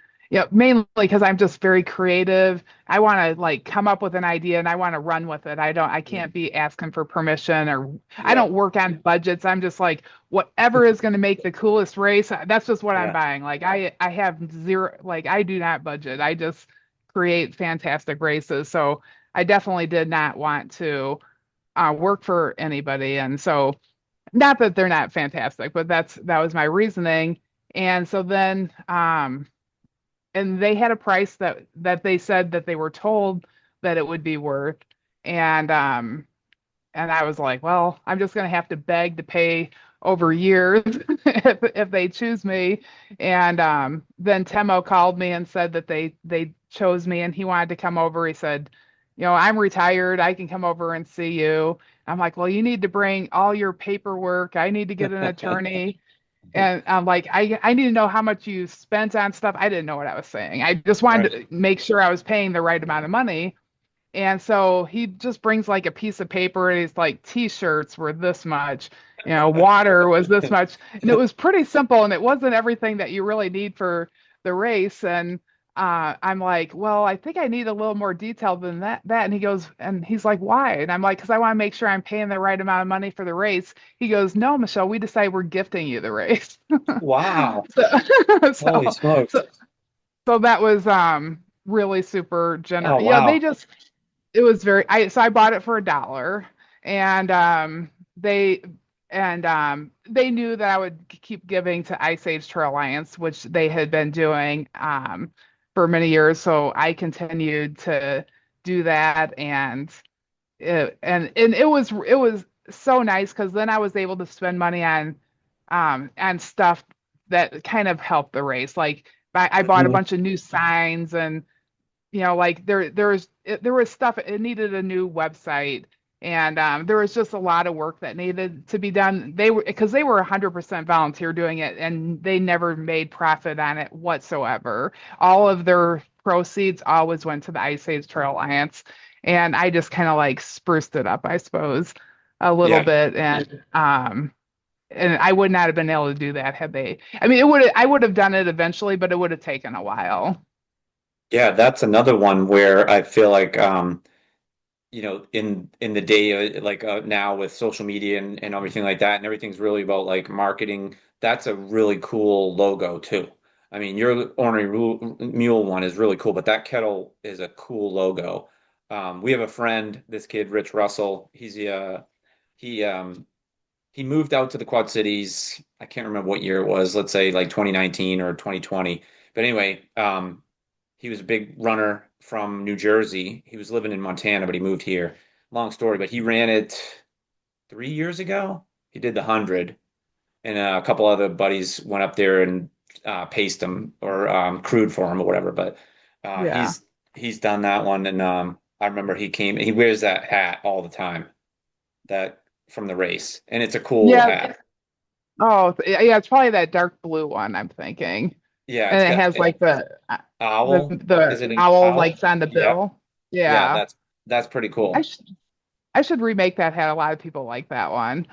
mainly because I'm just very creative. I want to like come up with an idea and I want to run with it. I can't Mm. be asking for permission or I Yeah. don't work on budgets. I'm just like, whatever is going to make the coolest race, that's just what I'm Yeah. buying. Like I have zero, like I do not budget. I just create fantastic races. So I definitely did not want to work for anybody. And so not that they're not fantastic, but that was my reasoning. And so then and they had a price that they said that they were told that it would be worth. And and I was like, well, I'm just gonna have to beg to pay over years if they choose me. And then Temo called me and said that they chose me and he wanted to come over. He said, I'm retired. I can come over and see you. I'm like, well, you need to bring all your paperwork. I need to get an attorney. And I'm like, I need to know how much you spent on stuff. I didn't know what I was saying. I just wanted Right. to make sure I was paying the right amount of money. And so he just brings like a piece of paper and he's like, t-shirts were this much, water was this much. And it was pretty simple and it wasn't everything that you really need for the race. And I'm like, well, I think I need a little more detail than that. And he goes, and he's like, why? And I'm like, because I want to make sure I'm paying the right amount of money for the race. He goes, no, Michelle, we decided we're gifting you the race. Wow. So, Holy so, smokes. so, so that was really super Oh, generous. They wow. just it was very I bought it for $1 and they they knew that I would keep giving to Ice Age Trail Alliance, which they had been doing for many years. So I continued to do that and it was so nice because then I was able to spend money on stuff that kind of helped the race. Like I bought a Mhm. bunch of new signs and like there was stuff. It needed a new website, and there was just a lot of work that needed to be done. They were 100% volunteer doing it, and they never made profit on it whatsoever. All of their proceeds always went to the Ice Age Trail Alliance, and I just kind of like spruced it up, I suppose, a little Yeah. bit, and I would not have been able to do that had they. I mean, I would have done it eventually, but it would have taken a while. Yeah, that's another one where I feel like in the day like now with social media and everything like that, and everything's really about like marketing. That's a really cool logo too. I mean, your ornery mule one is really cool, but that kettle is a cool logo. We have a friend, this kid, Rich Russell. He he moved out to the Quad Cities. I can't remember what year it was. Let's say like 2019 or 2020. But anyway, he was a big runner from New Jersey. He was living in Montana, but he moved here. Long story, but he ran it 3 years ago. He did the 100, and a couple other buddies went up there and paced him or crewed for him or whatever. But uh, Yeah. he's he's done that one, and I remember he came. He wears that hat all the time, that from the race, and it's a cool Yeah. hat. Oh, yeah, it's probably that dark blue one I'm thinking. Yeah, And it's it got has like the owl. Is the it an owl owl? like on the Yep. bill. Yeah, Yeah. that's pretty I cool. should I should remake that hat. A lot of people like that one.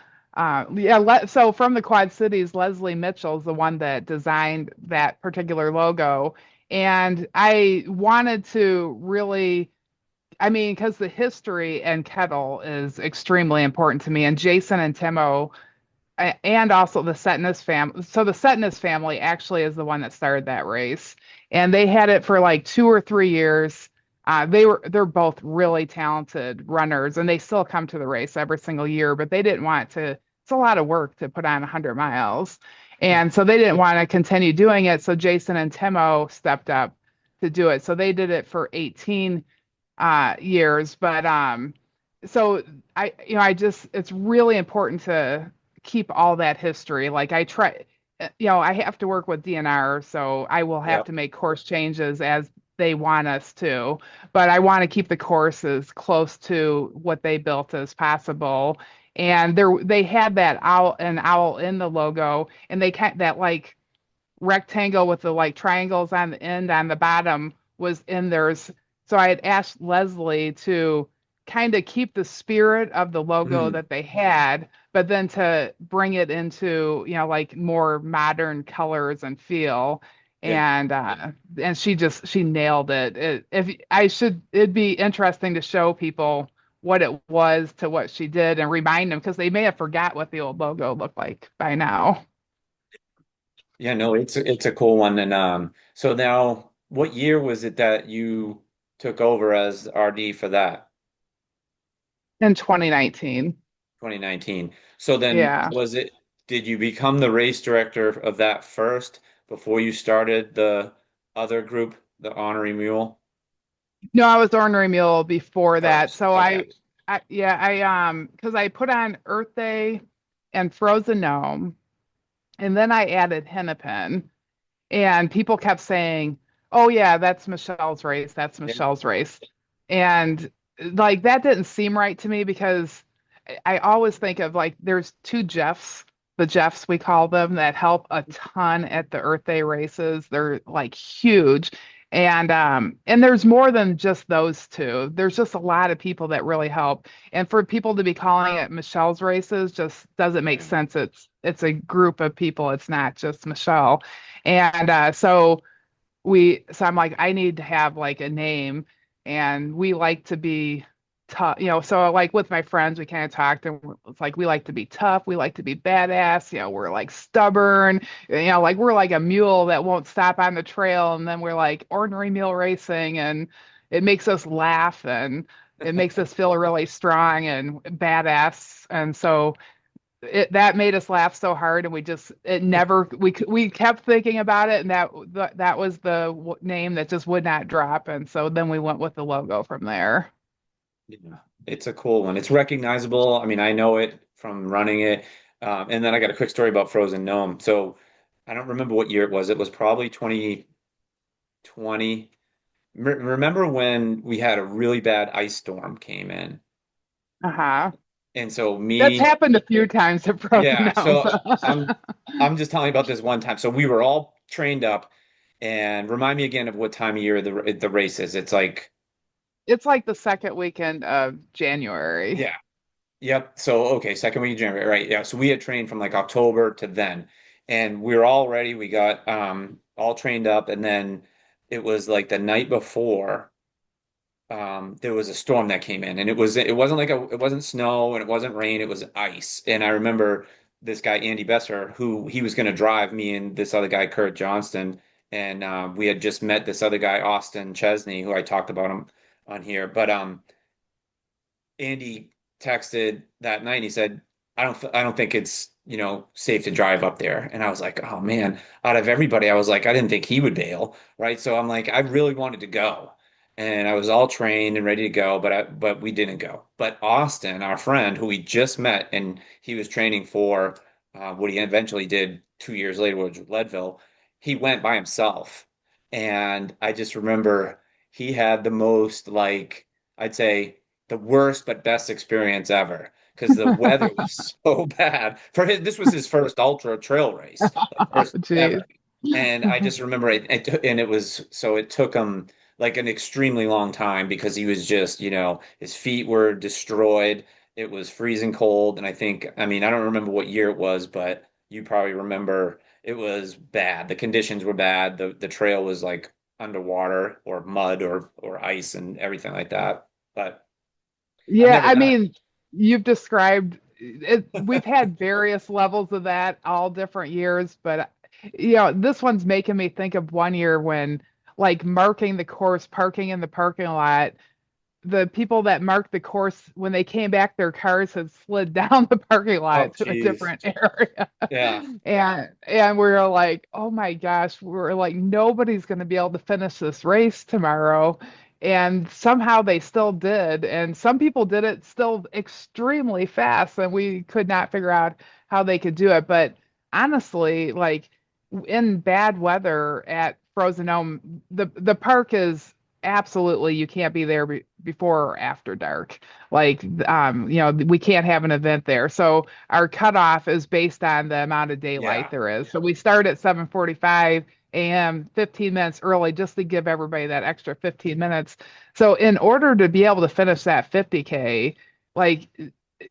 So from the Quad Cities, Leslie Mitchell's the one that designed that particular logo. And I wanted to really, I mean, because the history and kettle is extremely important to me. And Jason and Timo and also the Setness family. So the Setness family actually is the one that started that race, and they had it for like 2 or 3 years. They're both really talented runners, and they still come to the race every single year. But they didn't want to. It's a lot of work to put on 100 miles, and so they didn't want to continue doing it. So Jason and Timo stepped up to do it. So they did it for 18 years. But so I just it's really important to keep all that history. Like I try, I have to work with DNR, so I will have Yep. to make course changes as they want us to. But I want to keep the course as close to what they built as possible. And they had an owl in the logo, and they that like rectangle with the like triangles on the end on the bottom was in theirs. So I had asked Leslie to kind of keep the spirit of the logo Mm, that they had, but then to bring it into, like more modern colors and feel. yeah. And she nailed it. It'd be interesting to show people what it was to what she did and remind them because they may have forgot what the old logo looked like by now. Yeah, no, it's a cool one. And so now what year was it that you took over as RD for that? In 2019. 2019. So then Yeah. did you become the race director of that first before you started the other group, the Honorary Mule? No, I was ornery mule before that. First. So Okay. because I put on Earth Day and Frozen Gnome, and then I added Hennepin, and people kept saying, "Oh yeah, that's Michelle's race. That's Yeah. Michelle's race," and like that didn't seem right to me because I always think of like there's two Jeffs, the Jeffs we call them, that help a ton at the Earth Day races. They're like huge. And there's more than just those two. There's just a lot of people that really help. And for people to be calling it Michelle's races just doesn't make Right. sense. It's a group of people. It's not just Michelle. And so I'm like, I need to have like a name, and we like to be tough, so like with my friends, we kind of talked, and it's like we like to be tough, we like to be badass, we're like stubborn, like we're like a mule that won't stop on the trail, and then we're like ordinary mule racing, and it makes us laugh, and it makes us feel really strong and badass. And so that made us laugh so hard, and we just it never we kept thinking about it, and that was the name that just would not drop, and so then we went with the logo from there. Yeah. It's a cool one. It's recognizable. I mean, I know it from running it. And then I got a quick story about Frozen Gnome. So I don't remember what year it was. It was probably 2020. Remember when we had a really bad ice storm came in? Uh-huh. And so That's me, happened a few times at Frozen yeah, Gnomes. so I'm just telling you about this one time. So we were all trained up, and remind me again of what time of year the race is. It's like, It's like the second weekend of January. yeah. Yep. So, okay, second week of January, right? Yeah. So we had trained from like October to then, and we were all ready. We got all trained up, and then it was like the night before there was a storm that came in, and it wasn't like it wasn't snow and it wasn't rain, it was ice. And I remember this guy Andy Besser, who he was going to drive me and this other guy Kurt Johnston, and we had just met this other guy Austin Chesney, who I talked about him on here, but Andy texted that night and he said, I don't think it's, safe to drive up there." And I was like, "Oh man, out of everybody, I was like, I didn't think he would bail, right?" So I'm like, I really wanted to go. And I was all trained and ready to go, but we didn't go. But Austin, our friend who we just met, and he was training for what he eventually did 2 years later, which was Leadville, he went by himself. And I just remember he had the most, like, I'd say the worst but best experience ever because the weather was so bad for his. This was his first ultra trail race, like Oh, first geez. ever. And I just remember and it was so it took him like an extremely long time because he was just, his feet were destroyed. It was freezing cold. And I mean, I don't remember what year it was, but you probably remember it was bad. The conditions were bad. The trail was like underwater or mud or ice and everything like that. But I've Yeah, never I done it. mean, you've described it. We've had various levels of that all different years, but this one's making me think of one year when like marking the course, parking in the parking lot, the people that marked the course when they came back, their cars had slid down the parking Oh, lot to a geez. different area. Yeah. And we were like, oh my gosh, we're like, nobody's going to be able to finish this race tomorrow. And somehow they still did. And some people did it still extremely fast, and we could not figure out how they could do it. But honestly, like in bad weather at Frozen Dome, the park is absolutely, you can't be there before or after dark. Like, we can't have an event there. So our cutoff is based on the amount of daylight Yeah. there is. So we start at 7:45 a.m., 15 minutes early, just to give everybody that extra 15 minutes. So in order to be able to finish that 50K, like,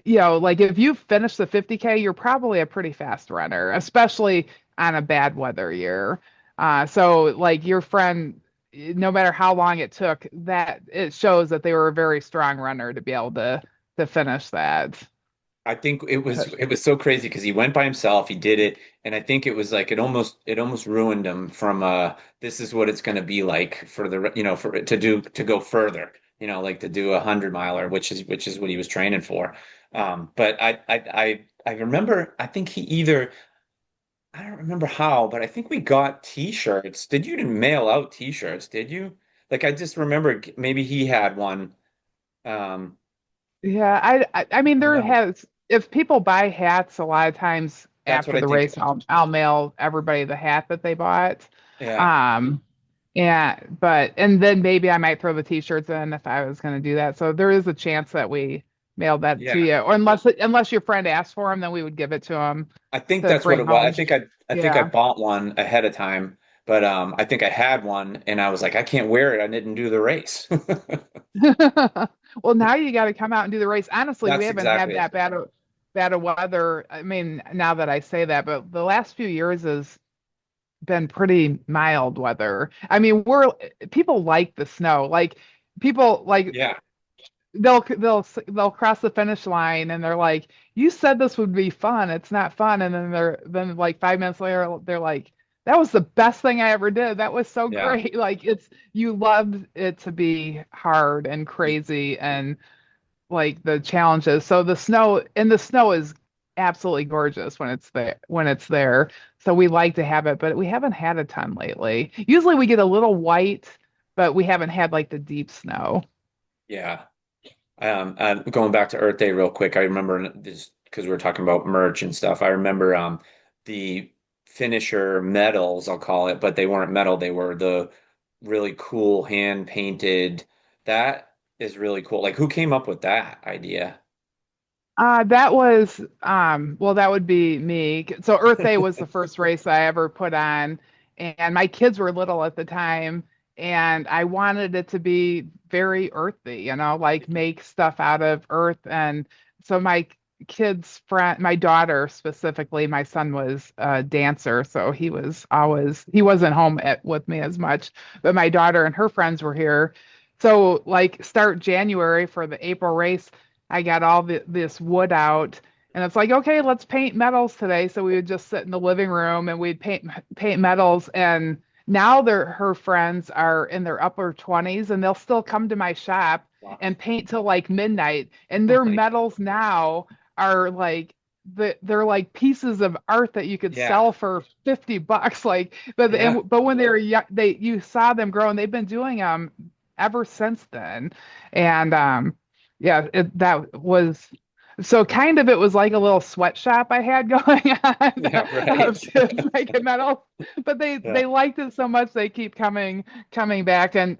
like if you finish the 50K, you're probably a pretty fast runner, especially on a bad weather year. So like your friend, no matter how long it took, that it shows that they were a very strong runner to be able to finish that. I think it was so crazy because he went by himself, he did it, and I think it was like it almost ruined him from this is what it's going to be like for the for to go further, like to do 100 miler, which is what he was training for. But I remember I think he either I don't remember how, but I think we got t-shirts. Did you mail out t-shirts? Did you? Like I just remember maybe he had one. Um, Yeah, I mean I don't there remember. has if people buy hats a lot of times That's what after I the think race it was. I'll mail everybody the hat that they bought. Yeah. Um yeah, but and then maybe I might throw the t-shirts in if I was going to do that. So there is a chance that we mailed that to Yeah. you, or unless your friend asked for them, then we would give it to them I think to that's what bring it was. home. I think I Yeah. bought one ahead of time, but I think I had one and I was like, I can't wear it. I didn't do the race. Well, now you got to come out and do the race. Honestly, we That's haven't had exactly it. that bad of weather. I mean, now that I say that, but the last few years has been pretty mild weather. I mean, we're people like the snow. Like people like Yeah. they'll cross the finish line and they're like, "You said this would be fun. It's not fun." And then like 5 minutes later, they're like, "That was the best thing I ever did. That was so Yeah. great." Like it's you loved it to be hard and crazy and like the challenges. So the snow is absolutely gorgeous when it's there. So we like to have it, but we haven't had a ton lately. Usually we get a little white, but we haven't had like the deep snow. Yeah. Going back to Earth Day real quick, I remember this because we were talking about merch and stuff. I remember the finisher medals, I'll call it, but they weren't metal. They were the really cool hand painted. That is really cool. Like who came up with that idea? That was well, that would be me. So Earth Day was the first race I ever put on, and my kids were little at the time, and I wanted it to be very earthy, like make stuff out of earth. And so my kids' friend, my daughter specifically, my son was a dancer, so he wasn't home with me as much, but my daughter and her friends were here. So like start January for the April race. I got this wood out, and it's like, okay, let's paint metals today. So we would just sit in the living room and we'd paint metals. And now her friends are in their upper 20s, and they'll still come to my shop Wow. and paint till like midnight. And Oh their my, metals now are like they're like pieces of art that you could yeah, sell for $50. Like, yeah, but when they were young, you saw them grow, and they've been doing them ever since then. And yeah, that was so kind of it was like a little sweatshop I had going yeah, on right. of kids making metals, but Yeah, they liked it so much they keep coming back. And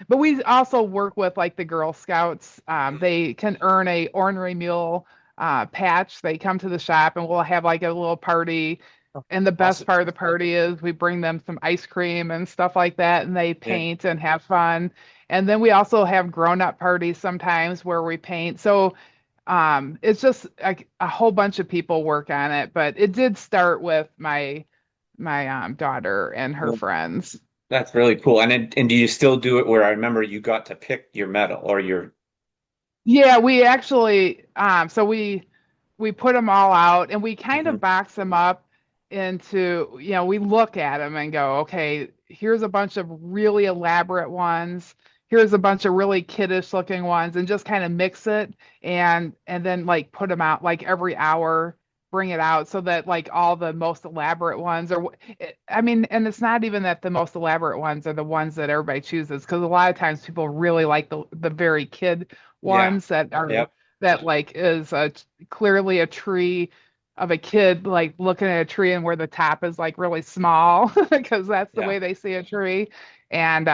but we also work with like the Girl Scouts. They can earn a ornery mule patch. They come to the shop and we'll have like a little party. And the best awesome. part of the party is we bring them some ice cream and stuff like that, and they Yeah, paint and have fun. And then we also have grown-up parties sometimes where we paint. So it's just like a whole bunch of people work on it, but it did start with my daughter and her well, friends. that's really cool. And do you still do it where I remember you got to pick your medal or your Yeah, we actually so we put them all out and we kind Mhm. of box them up into, we look at them and go, okay, here's a bunch of really elaborate ones. Here's a bunch of really kiddish looking ones and just kind of mix it and then like put them out like every hour, bring it out so that like all the most elaborate ones are I mean, and it's not even that the most elaborate ones are the ones that everybody chooses because a lot of times people really like the very kid Yeah. ones that are Yep. that like is clearly a tree of a kid like looking at a tree and where the top is like really small because that's the Yeah. way they see a tree. And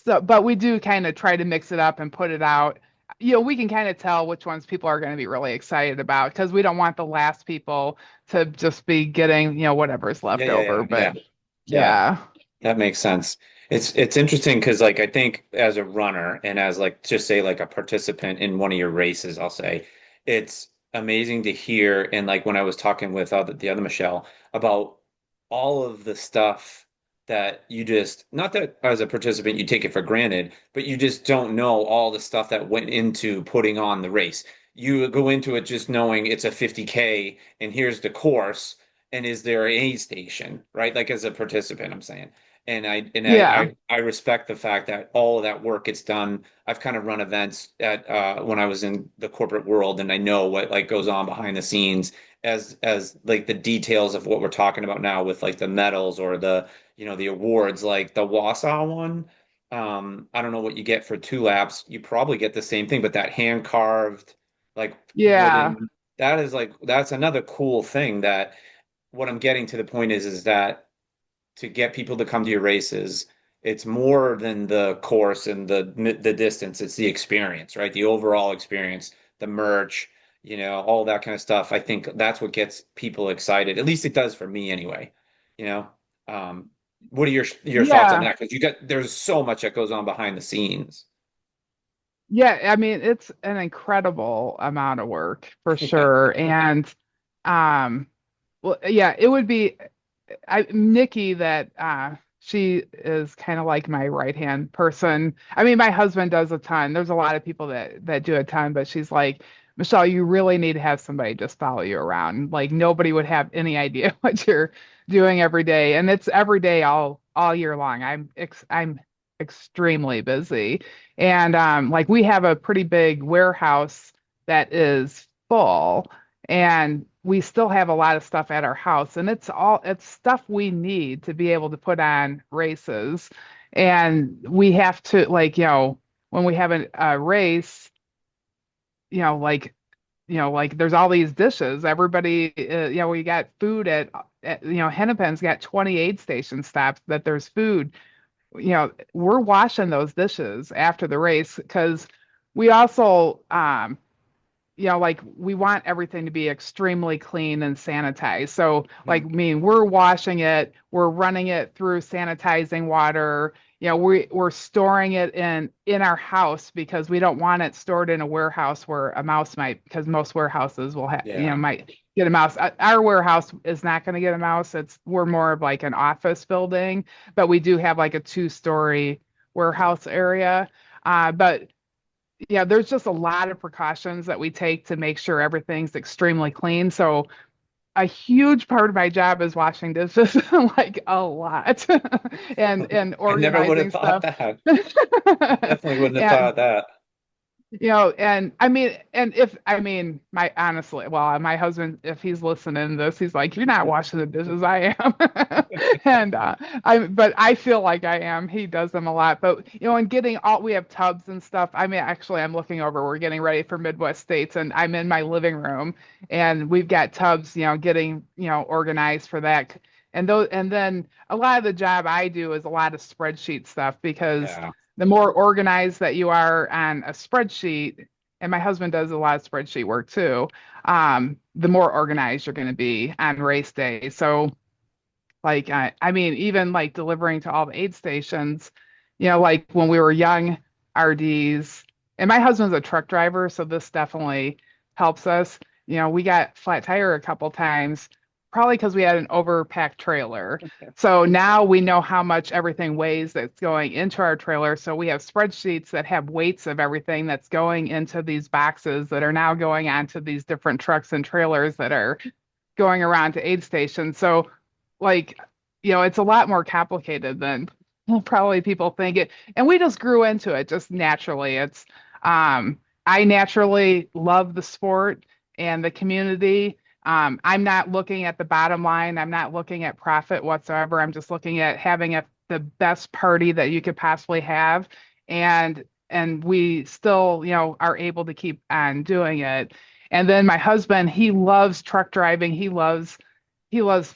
so but we do kind of try to mix it up and put it out. We can kind of tell which ones people are going to be really excited about because we don't want the last people to just be getting, whatever's Yeah, left yeah, over. yeah, yeah. But Yeah. yeah. That makes sense. It's interesting because like I think as a runner and as like just say like a participant in one of your races, I'll say it's amazing to hear and like when I was talking with the other Michelle about all of the stuff that you just not that as a participant you take it for granted, but you just don't know all the stuff that went into putting on the race. You go into it just knowing it's a 50K and here's the course and is there an aid station, right? Like as a participant, I'm saying. And Yeah. I respect the fact that all of that work gets done. I've kind of run events at when I was in the corporate world, and I know what like goes on behind the scenes as like the details of what we're talking about now with like the medals or the the awards, like the Wausau one. I don't know what you get for 2 laps. You probably get the same thing, but that hand carved, like Yeah. wooden, that's another cool thing that what I'm getting to the point is that to get people to come to your races, it's more than the course and the distance. It's the experience, right? The overall experience, the merch, all that kind of stuff. I think that's what gets people excited. At least it does for me anyway. You know, um, what are your thoughts on Yeah. that? Because there's so much that goes on behind the scenes. Yeah, I mean, it's an incredible amount of work for Yeah. sure. And well, yeah, it would be Nikki that she is kind of like my right hand person. I mean, my husband does a ton. There's a lot of people that do a ton, but she's like, Michelle, you really need to have somebody just follow you around. Like nobody would have any idea what you're doing every day, and it's every day all year long. I'm extremely busy, and like we have a pretty big warehouse that is full and we still have a lot of stuff at our house and it's stuff we need to be able to put on races and we have to like when we have a race like there's all these dishes everybody we got food at Hennepin's got 20 aid station stops that there's food we're washing those dishes after the race because we also like we want everything to be extremely clean and sanitized. So, like, I mean, we're washing it, we're running it through sanitizing water. We're storing it in our house because we don't want it stored in a warehouse where a mouse might, because most warehouses will have, Yeah. might get a mouse. Our warehouse is not going to get a mouse. We're more of like an office building, but we do have like a two-story warehouse area. But yeah, there's just a lot of precautions that we take to make sure everything's extremely clean. So a huge part of my job is washing dishes, like a lot, and I never would have organizing thought stuff. that. Definitely wouldn't have And thought that. and I mean, and if I mean, my honestly, well, my husband, if he's listening to this, he's like, "You're not washing the dishes, I am," and but I feel like I am. He does them a lot, but and getting all, we have tubs and stuff. I mean, actually, I'm looking over. We're getting ready for Midwest States, and I'm in my living room, and we've got tubs, getting organized for that. And then a lot of the job I do is a lot of spreadsheet stuff because Yeah. the more organized that you are on a spreadsheet, and my husband does a lot of spreadsheet work too, the more organized you're going to be on race day. So, like, I mean, even like delivering to all the aid stations, like when we were young RDs, and my husband's a truck driver, so this definitely helps us. We got flat tire a couple times, probably because we had an overpacked trailer. So now we know how much everything weighs that's going into our trailer. So we have spreadsheets that have weights of everything that's going into these boxes that are now going onto these different trucks and trailers that are going around to aid stations. So, like, it's a lot more complicated than probably people think it. And we just grew into it just naturally. I naturally love the sport and the community. I'm not looking at the bottom line. I'm not looking at profit whatsoever. I'm just looking at having the best party that you could possibly have. And we still, are able to keep on doing it. And then my husband, he loves truck driving. He loves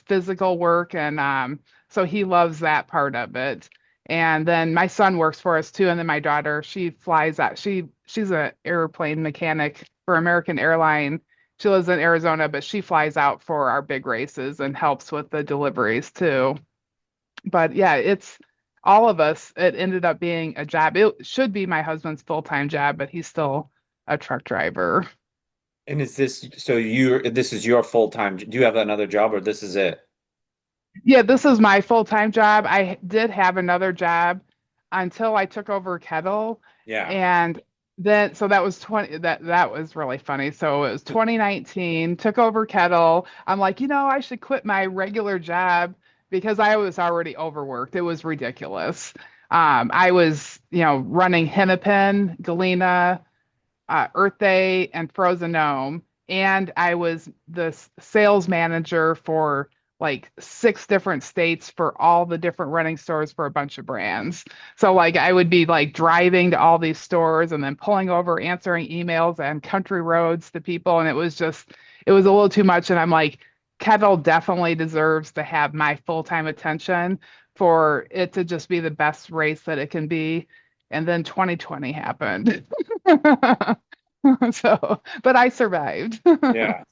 physical work and so he loves that part of it. And then my son works for us too. And then my daughter, she flies out. She's a airplane mechanic for American Airline. She lives in Arizona, but she flies out for our big races and helps with the deliveries too. But yeah, it's all of us. It ended up being a job. It should be my husband's full-time job, but he's still a truck driver. And is this so this is your full-time? Do you have another job or this is it? Yeah, this is my full-time job. I did have another job until I took over Kettle. Yeah. And then so that was 20 that was really funny. So it was 2019, took over Kettle. I'm like, I should quit my regular job because I was already overworked. It was ridiculous. I was, running Hennepin, Galena, Earth Day, and Frozen Gnome, and I was the sales manager for like 6 different states for all the different running stores for a bunch of brands. So like I would be like driving to all these stores and then pulling over, answering emails and country roads to people. And it was a little too much. And I'm like, Kettle definitely deserves to have my full-time attention for it to just be the best race that it can be. And then 2020 happened. So, but I survived. Yeah.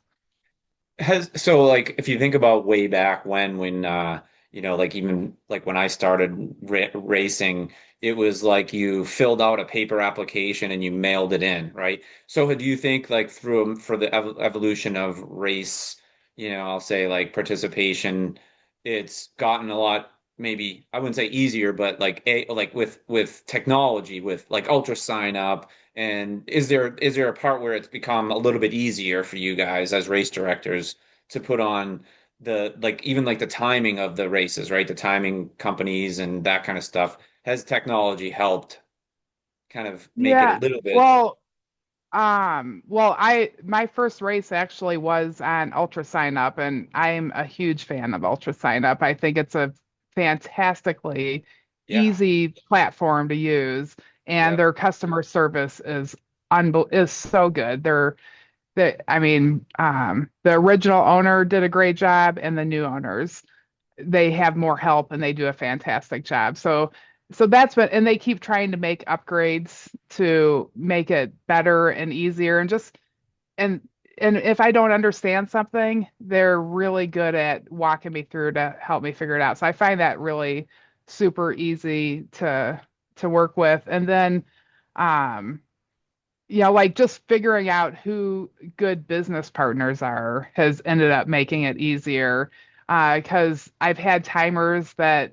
Has so like if you think about way back when like even like when I started racing, it was like you filled out a paper application and you mailed it in, right? So do you think like through for the evolution of race, I'll say like participation, it's gotten a lot, maybe I wouldn't say easier, but like with technology, with like ultra sign up, and is there a part where it's become a little bit easier for you guys as race directors to put on the like even like the timing of the races, right? The timing companies and that kind of stuff. Has technology helped kind of make it a Yeah. little bit? I my first race actually was on Ultra Sign Up, and I'm a huge fan of Ultra Sign Up. I think it's a fantastically Yeah. easy platform to use, and Yep. their customer service is so good. The original owner did a great job, and the new owners they have more help and they do a fantastic job. So that's what, and they keep trying to make upgrades to make it better and easier and just and and if I don't understand something, they're really good at walking me through to help me figure it out. So I find that really super easy to work with. And then um like just figuring out who good business partners are has ended up making it easier. Because I've had timers that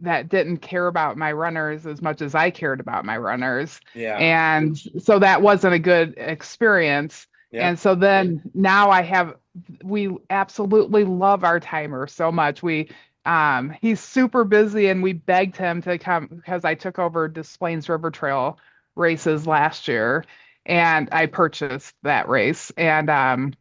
didn't care about my runners as much as I cared about my runners. Yeah. And so that wasn't a good experience. And Yep. so then now we absolutely love our timer so much. He's super busy and we begged him to come because I took over Des Plaines River Trail races last year and I purchased that race. And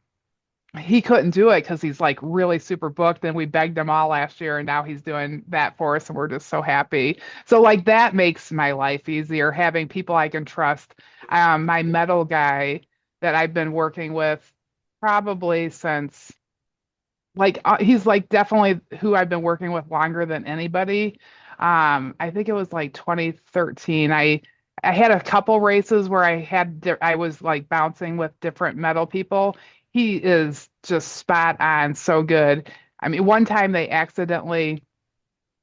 he couldn't do it because he's like really super booked and we begged him all last year and now he's doing that for us and we're just so happy. So like that makes my life easier having people I can trust. My metal guy that I've been working with probably since he's like definitely who I've been working with longer than anybody. I think it was like 2013. I had a couple races where I was like bouncing with different metal people. He is just spot on, so good. I mean, one time they accidentally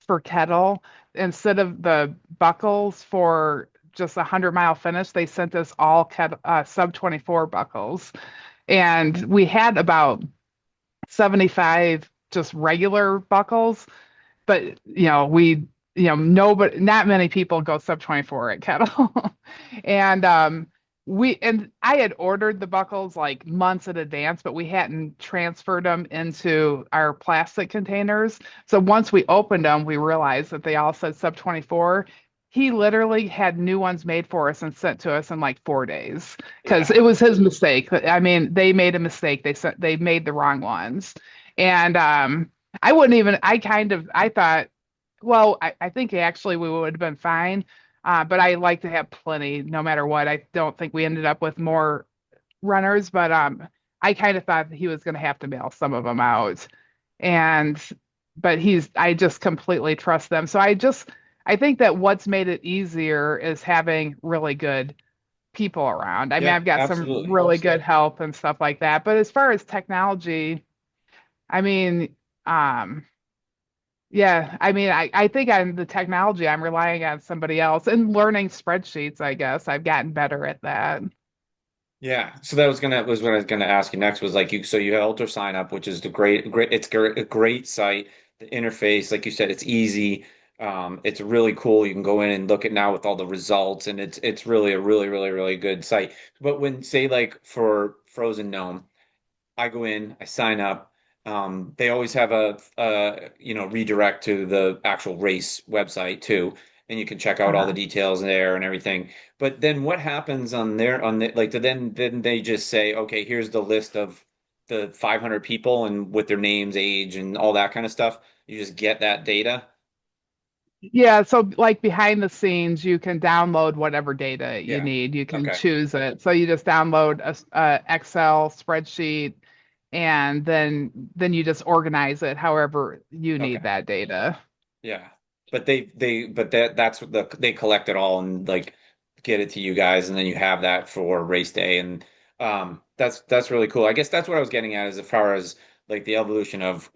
for kettle instead of the buckles for just a 100-mile finish, they sent us all sub 24 buckles, and we had about 75 just regular buckles, but nobody, not many people go sub 24 at Kettle. And I had ordered the buckles like months in advance, but we hadn't transferred them into our plastic containers. So once we opened them, we realized that they all said sub 24. He literally had new ones made for us and sent to us in like 4 days because Yeah. it was his mistake. I mean, they made a mistake. They made the wrong ones. And I wouldn't even, I thought, well, I think actually we would have been fine. But I like to have plenty no matter what. I don't think we ended up with more runners, but I kind of thought that he was going to have to mail some of them out. And, but I just completely trust them. I think that what's made it easier is having really good people around. I mean, Yep. I've got some Absolutely. really good help and stuff like that. But as far as technology, I mean, um, yeah, I mean, I think on the technology, I'm relying on somebody else and learning spreadsheets, I guess. I've gotten better at that. Yeah, so that was what I was gonna ask you next was like you had Ultra Sign Up, which is the a great site. The interface, like you said, it's easy. It's really cool. You can go in and look at now with all the results, and it's really a really good site. But when say like for Frozen Gnome, I go in, I sign up. They always have a redirect to the actual race website too, and you can check out all the Uh-huh. details there and everything. But then what happens on like then they just say, okay, here's the list of the 500 people and with their names, age, and all that kind of stuff. You just get that data. Yeah, so like behind the scenes, you can download whatever data you Yeah. need. You can Okay. choose it. So you just download a Excel spreadsheet, and then you just organize it however you need Okay. that data. Yeah. But but that's what they collect it all and like get it to you guys and then you have that for race day and that's really cool. I guess that's what I was getting at as far as like the evolution of,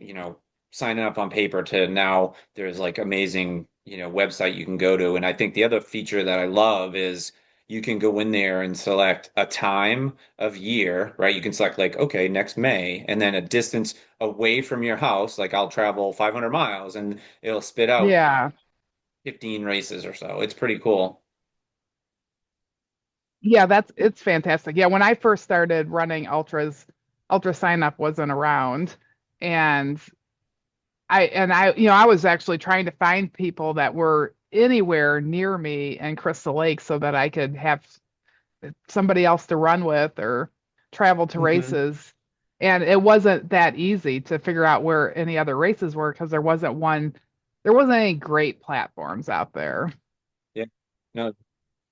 signing up on paper to now there's like amazing, website you can go to. And I think the other feature that I love is you can go in there and select a time of year, right? You can select like, okay, next May, and then a distance away from your house, like I'll travel 500 miles and it'll spit out Yeah. 15 races or so. It's pretty cool. Yeah, it's fantastic. Yeah, when I first started running ultras, ultra sign up wasn't around. And I was actually trying to find people that were anywhere near me in Crystal Lake so that I could have somebody else to run with or travel to Hmm. races. And it wasn't that easy to figure out where any other races were because there wasn't any great platforms out there. Yeah. No, I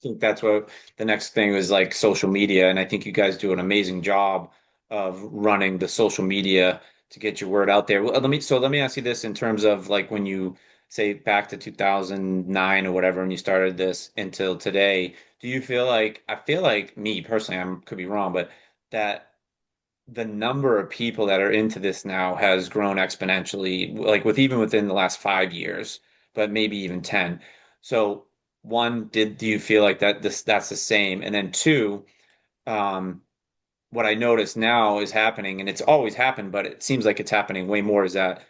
think that's what the next thing is like social media. And I think you guys do an amazing job of running the social media to get your word out there. Well, let me ask you this in terms of like when you say back to 2009 or whatever, and you started this until today, do you feel like, I feel like me personally, I could be wrong, but that the number of people that are into this now has grown exponentially, like with even within the last 5 years, but maybe even 10. So one, do you feel like that's the same? And then two, um, what I notice now is happening, and it's always happened, but it seems like it's happening way more, is that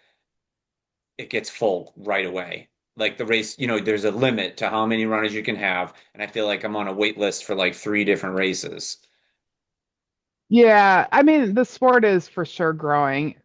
it gets full right away. Like the race, there's a limit to how many runners you can have, and I feel like I'm on a wait list for like three different races. Yeah, I mean, the sport is for sure growing.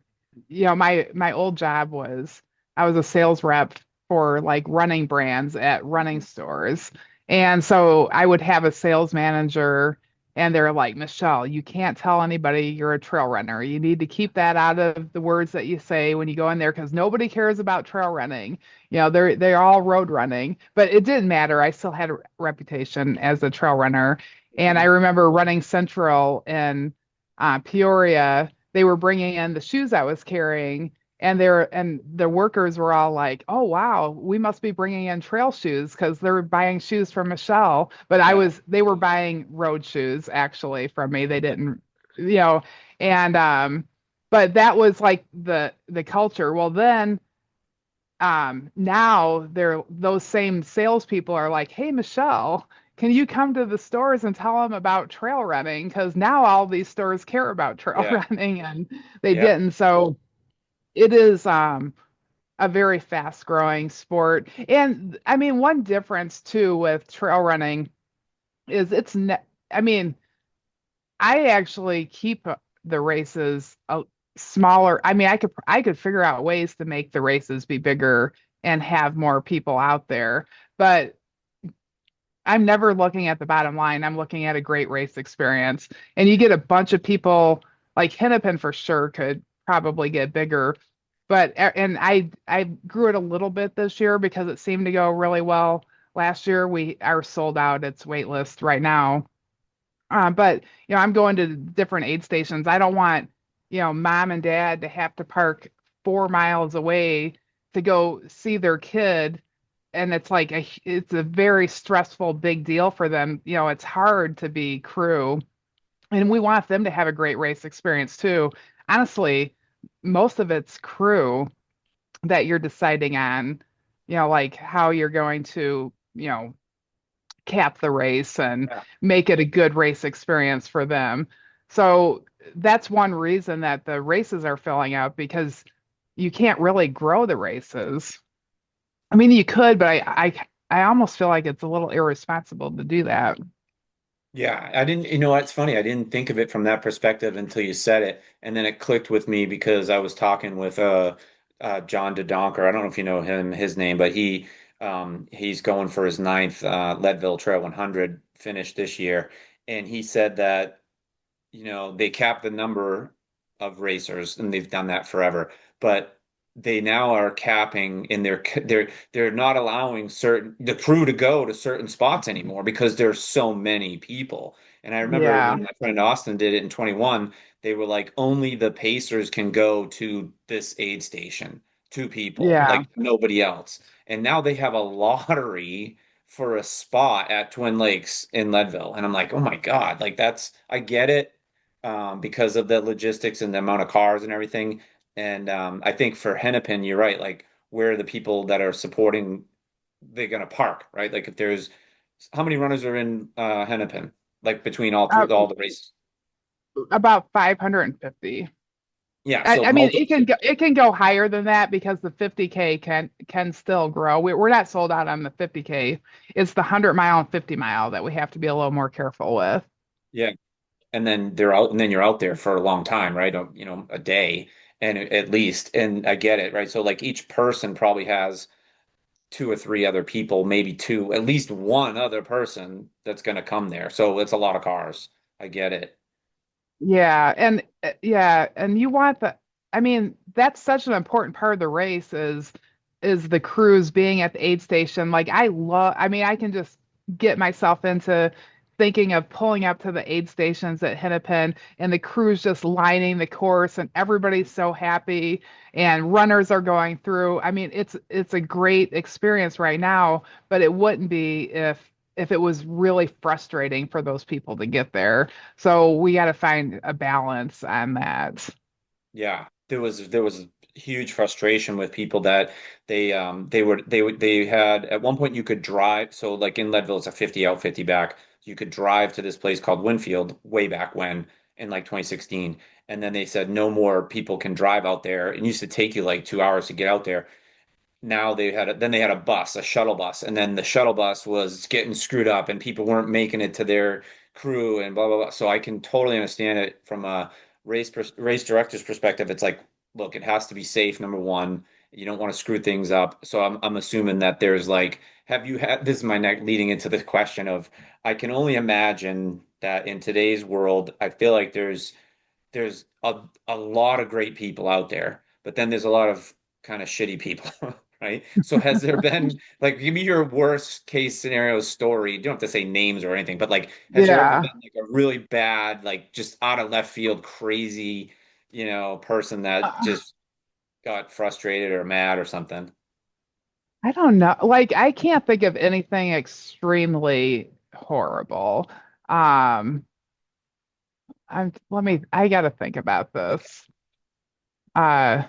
My old job was I was a sales rep for like running brands at running Mhm. stores. And so I would have a sales manager and they're like, Michelle, you can't tell anybody you're a trail runner. You need to keep that out of the words that you say when you go in there because nobody cares about trail running. They're all road running, but it didn't matter. I still had a reputation as a trail runner. And I Mhm. remember running Central in Peoria. They were bringing in the shoes I was carrying, and the workers were all like, "Oh wow, we must be bringing in trail shoes because they're buying shoes from Michelle." But Yeah. they were buying road shoes actually from me. They didn't, you know, and but that was like the culture. Well, then now those same salespeople are like, "Hey, Michelle, can you come to the stores and tell them about trail running? Because now all these stores care about trail Yeah. running, and they Yep. didn't." So it is a very fast growing sport. And I mean, one difference too with trail running is it's ne I mean, I actually keep the races smaller. I mean, I could figure out ways to make the races be bigger and have more people out there, but I'm never looking at the bottom line. I'm looking at a great race experience. And you get a bunch of people like Hennepin for sure could probably get bigger. But and I grew it a little bit this year because it seemed to go really well. Last year we are sold out. It's wait list right now. But I'm going to different aid stations. I don't want, mom and dad to have to park 4 miles away to go see their kid. And it's a very stressful big deal for them. It's hard to be crew, and we want them to have a great race experience too. Honestly, most of it's crew that you're deciding on, like how you're going to, cap the race and Yeah. make it a good race experience for them. So that's one reason that the races are filling out because you can't really grow the races. I mean, you could, but I almost feel like it's a little irresponsible to do that. Yeah, I didn't, it's funny. I didn't think of it from that perspective until you said it. And then it clicked with me because I was talking with John DeDonker. I don't know if you know him, his name, but he's going for his ninth Leadville Trail 100 finish this year. And he said that, they capped the number of racers, and they've done that forever. But they now are capping in they're not allowing certain the crew to go to certain spots anymore because there's so many people. And I remember Yeah. when my friend Austin did it in 21, they were like only the Pacers can go to this aid station, two people, Yeah. like nobody else. And now they have a lottery for a spot at Twin Lakes in Leadville. And I'm like, oh my God, like that's, I get it, because of the logistics and the amount of cars and everything. And I think for Hennepin, you're right. Like, where are the people that are supporting, they're going to park, right? Like, if there's, how many runners are in Hennepin, like between Uh, all the races? about 550. Yeah. I, So I mean, multiple. it can go higher than that because the 50K can still grow. We're not sold out on the 50K. It's the 100 mile and 50 mile that we have to be a little more careful with. Yeah. And then they're out, and then you're out there for a long time, right? A day and at least. And I get it, right? So like each person probably has two or three other people, maybe two, at least one other person that's going to come there. So it's a lot of cars. I get it. Yeah, and you want the I mean, that's such an important part of the race is the crews being at the aid station. Like I mean, I can just get myself into thinking of pulling up to the aid stations at Hennepin and the crews just lining the course and everybody's so happy and runners are going through. I mean, it's a great experience right now, but it wouldn't be if it was really frustrating for those people to get there. So we got to find a balance on that. Yeah, there was huge frustration with people that they had at one point you could drive. So like in Leadville, it's a 50 out, 50 back. You could drive to this place called Winfield way back when in like 2016. And then they said no more people can drive out there. It used to take you like 2 hours to get out there. Now then they had a bus, a shuttle bus, and then the shuttle bus was getting screwed up and people weren't making it to their crew and blah blah blah. So I can totally understand it from a race director's perspective. It's like, look, it has to be safe, number one. You don't want to screw things up. So I'm assuming that there's like, have you had, this is my neck leading into the question of, I can only imagine that in today's world, I feel like there's a lot of great people out there, but then there's a lot of kind of shitty people, right? So has there been like, give me your worst case scenario story. You don't have to say names or anything, but like has there ever been Yeah. like a really bad, like just out of left field crazy, person that Uh, just got frustrated or mad or something? I don't know. Like I can't think of anything extremely horrible. Um, I got to think about Okay. this. Uh,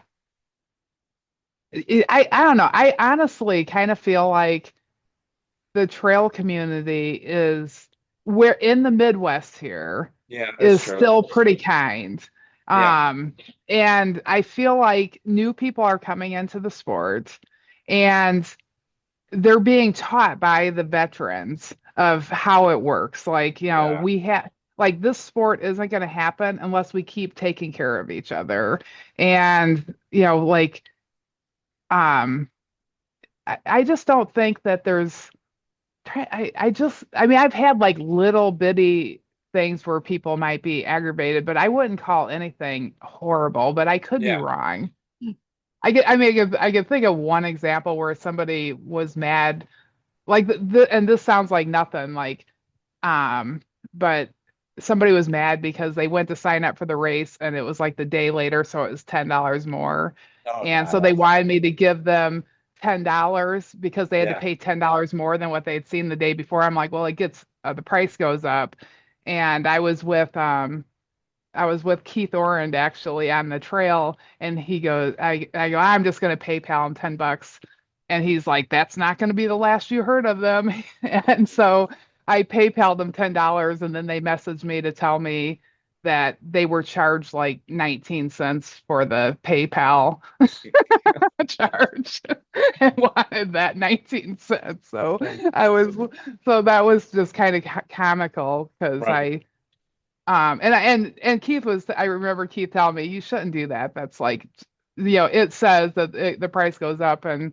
I don't know. I honestly kind of feel like the trail community is we're in the Midwest here Yeah, that's is true. still pretty kind. Yeah. Um, and I feel like new people are coming into the sport and they're being taught by the veterans of how it works. Like, Yeah. we have like this sport isn't going to happen unless we keep taking care of each other. And, like, I just don't think that there's I mean, I've had like little bitty things where people might be aggravated, but I wouldn't call anything horrible, but I could be Yeah. wrong. I could think of one example where somebody was mad, like and this sounds like nothing, like, um, but somebody was mad because they went to sign up for the race and it was like the day later, so it was $10 more. Oh And so they God. wanted me to give them $10 because they had to Yeah. pay $10 more than what they had seen the day before. I'm like, well, it gets the price goes up. And I was with Keith Orand actually on the trail, and I go, I'm just gonna PayPal him $10. And he's like, that's not gonna be the last you heard of them. And so I PayPal'd them $10, and then they messaged me to tell me that they were charged like 19 cents for the PayPal charge and wanted that 19 cents. So I was so that was just kind of comical because Right. and Keith was I remember Keith telling me you shouldn't do that. That's like it says that the price goes up and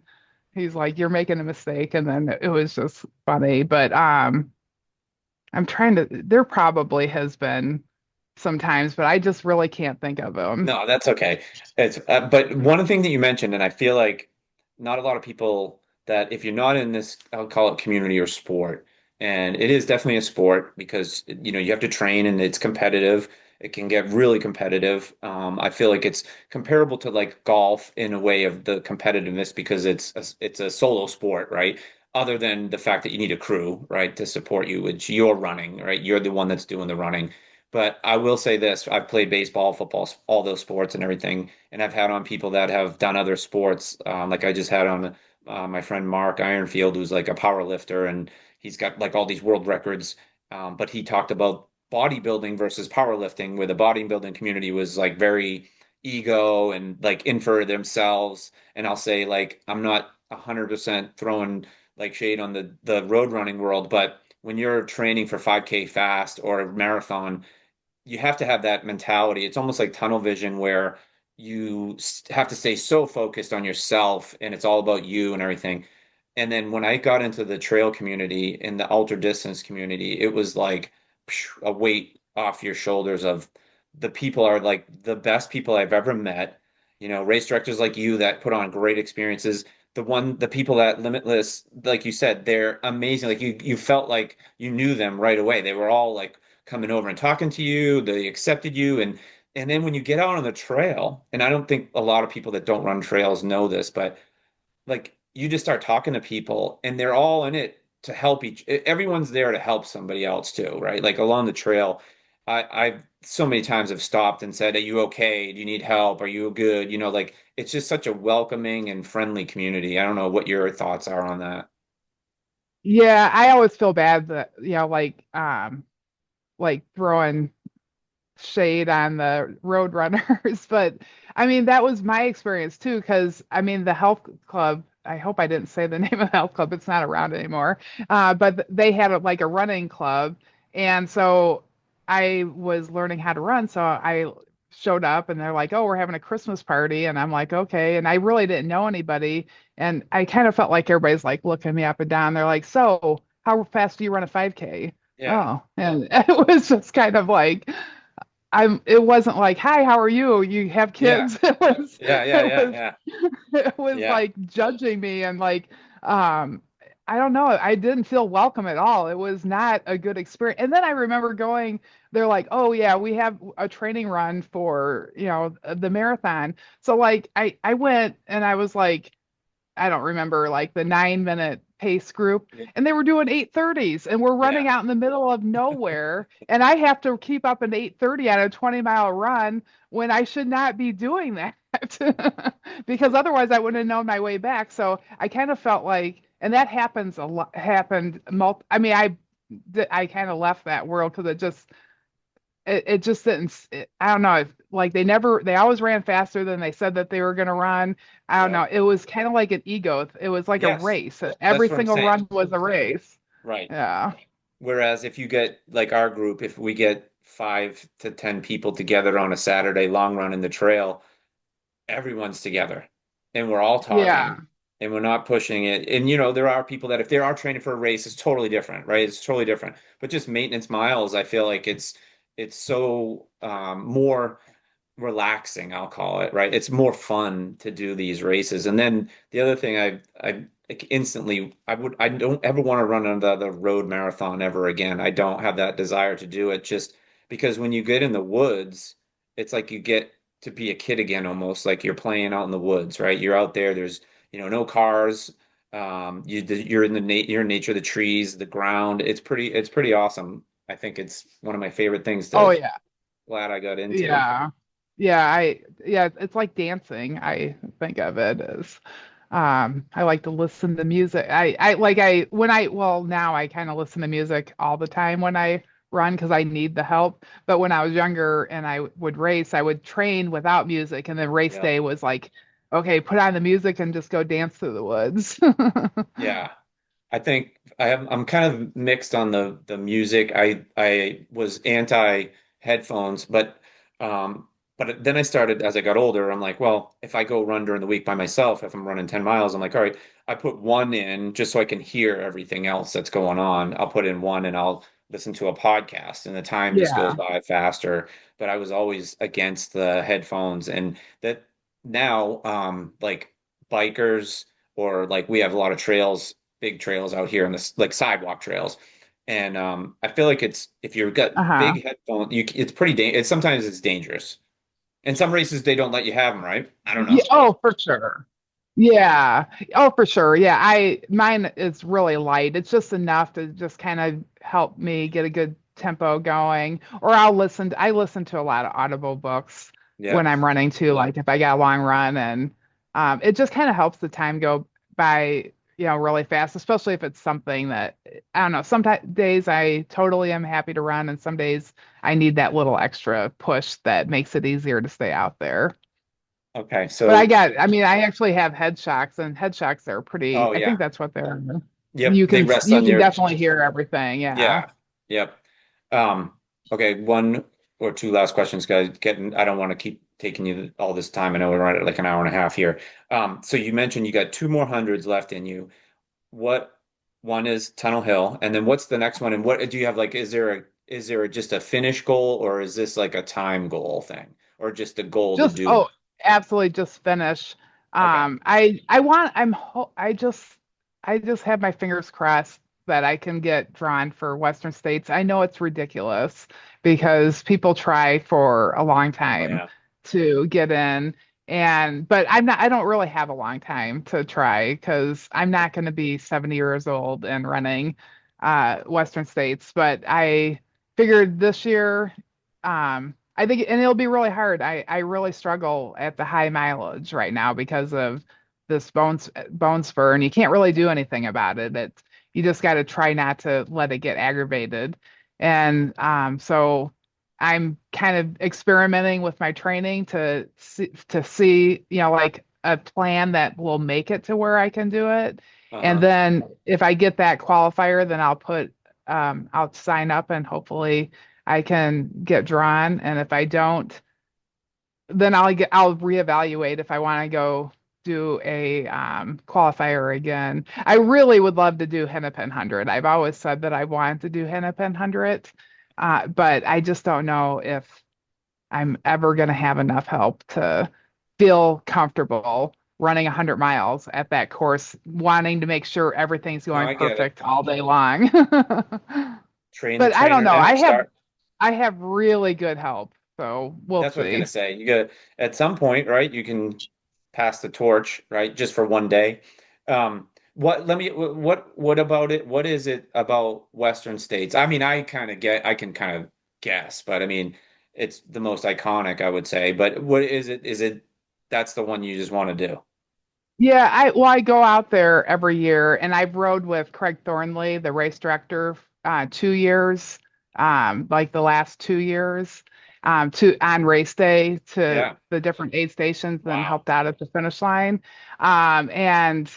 he's like you're making a mistake and then it was just funny. But I'm trying to there probably has been. sometimes, but I just really can't think of them. No, that's okay. It's but one thing that you mentioned, and I feel like not a lot of people that if you're not in this, I'll call it community or sport, and it is definitely a sport because you have to train and it's competitive. It can get really competitive. I feel like it's comparable to like golf in a way of the competitiveness because it's a solo sport, right? Other than the fact that you need a crew, right, to support you, which you're running, right? You're the one that's doing the running. But I will say this, I've played baseball, football, all those sports and everything, and I've had on people that have done other sports. Like I just had on my friend Mark Ironfield, who's like a power lifter, and he's got like all these world records. But he talked about bodybuilding versus powerlifting, where the bodybuilding community was like very ego and like in for themselves. And I'll say like I'm not 100% throwing like shade on the road running world, but when you're training for 5K fast or a marathon, you have to have that mentality. It's almost like tunnel vision where you have to stay so focused on yourself and it's all about you and everything. And then when I got into the trail community and the ultra distance community, it was like a weight off your shoulders of the people are like the best people I've ever met. Race directors like you that put on great experiences. The people that Limitless, like you said, they're amazing. Like you felt like you knew them right away. They were all like coming over and talking to you. They accepted you, and then when you get out on the trail, and I don't think a lot of people that don't run trails know this, but like you just start talking to people, and they're all in it to help everyone's there to help somebody else too, right? Like along the trail, I've so many times have stopped and said, "Are you okay? Do you need help? Are you good?" Like it's just such a welcoming and friendly community. I don't know what your thoughts are on that. Yeah, I always feel bad that, like throwing shade on the road runners, but I mean that was my experience too, because I mean the health club, I hope I didn't say the name of the health club, it's not around anymore. But they had like a running club, and so I was learning how to run, so I showed up and they're like, oh, we're having a Christmas party, and I'm like, okay, and I really didn't know anybody, and I kind of felt like everybody's like looking me up and down. They're like, so how fast do you run a 5K? Yeah, Oh, and it was just kind of like it wasn't like, hi, how are you? You have yeah, kids? It was yeah, yeah, it yeah, was yeah, it was yeah, like judging me and like um I don't know. I didn't feel welcome at all. It was not a good experience. And then I remember going, they're like, "Oh yeah, we have a training run for, the marathon." So like I went and I was like, I don't remember, like the 9 minute pace group, and they were doing 8:30s, and we're yeah, running out in the middle of nowhere, and I have to keep up an 8:30 on a 20-mile run when I should not be doing that because otherwise I wouldn't have known my way back. So I kind of felt like, and that happens a lot, I mean, I kind of left that world because it just didn't I don't know if like they always ran faster than they said that they were going to run. I don't yeah. know, it was kind of like an ego, it was like a Yes, race, that's every what I'm single saying. run was a race. Right. Yeah, Whereas if you get like our group, if we get 5 to 10 people together on a Saturday long run in the trail, everyone's together and we're all yeah, talking and we're not pushing it. And there are people that if they are training for a race, it's totally different, right? It's totally different. But just maintenance miles, I feel like it's so more relaxing, I'll call it, right? It's more fun to do these races. And then the other thing I like instantly I don't ever want to run another road marathon ever again. I don't have that desire to do it just because when you get in the woods, it's like you get to be a kid again almost like you're playing out in the woods, right? You're out there, there's no cars. You're in you're in nature, the trees, the ground. It's pretty awesome. I think it's one of my favorite things oh to yeah, glad I got into. yeah, yeah, it's like dancing, I think of it as. I like to listen to music. I like I when I well now I kind of listen to music all the time when I run because I need the help. But when I was younger and I would race, I would train without music, and then race Yeah. day was like, okay, put on the music and just go dance through the woods. Yeah. I think I'm kind of mixed on the music. I was anti headphones, but then I started as I got older. I'm like, well, if I go run during the week by myself, if I'm running 10 miles, I'm like, all right, I put one in just so I can hear everything else that's going on. I'll put in one and I'll listen to a podcast and the time just goes Yeah. by faster. But I was always against the headphones, and that now, like bikers or like we have a lot of trails, big trails out here in this like sidewalk trails. And I feel like it's if you've got Uh-huh. big headphones, it's pretty it's sometimes it's dangerous. In some races they don't let you have them, right? I don't Yeah, know. oh, for sure. Yeah. Oh, for sure. Yeah. Mine is really light. It's just enough to just kind of help me get a good tempo going. Or I listen to a lot of Audible books when Yep. I'm running too, like if I got a long run and it just kind of helps the time go by, really fast, especially if it's something that I don't know. Sometimes days I totally am happy to run and some days I need that little extra push that makes it easier to stay out there. Okay. But So, I mean, I actually have head shocks, and head shocks are pretty, oh I think yeah. that's what they're. Yep. They rest You on can your, definitely hear everything. Yeah. yeah. Yep. Okay, one or two last questions, guys. I don't want to keep taking you all this time. I know we're right at like an hour and a half here. So you mentioned you got two more hundreds left in you. What one is Tunnel Hill, and then what's the next one? And what do you have like, is there just a finish goal or is this like a time goal thing or just a goal to Just, do? oh, absolutely just finish. Okay. I want, I just have my fingers crossed that I can get drawn for Western States. I know it's ridiculous because people try for a long Oh time yeah. to get in. But I don't really have a long time to try because I'm not going to be 70 years old and running Western States. But I figured this year, I think, and it'll be really hard. I really struggle at the high mileage right now because of this bone spur, and you can't really do anything about it. You just got to try not to let it get aggravated. And so I'm kind of experimenting with my training to see, like a plan that will make it to where I can do it. And Uh-huh. then if I get that qualifier, then I'll sign up and hopefully I can get drawn. And if I don't, then I'll reevaluate if I want to go do a qualifier again. I really would love to do Hennepin 100. I've always said that I wanted to do Hennepin 100, but I just don't know if I'm ever going to have enough help to feel comfortable running 100 miles at that course, wanting to make sure everything's No, going I get it. perfect all day long. Train the But I don't trainer know. now. Start. I have really good help, so we'll That's what I was gonna see. say. You got at some point, right? You can pass the torch, right? Just for one day. What about it? What is it about Western states? I mean, I can kind of guess, but I mean, it's the most iconic, I would say. But what is it? Is it that's the one you just want to do? Yeah, I go out there every year, and I've rode with Craig Thornley, the race director, 2 years, like the last 2 years, to on race day to Yeah. the different aid stations, and Wow. helped out at the finish line. And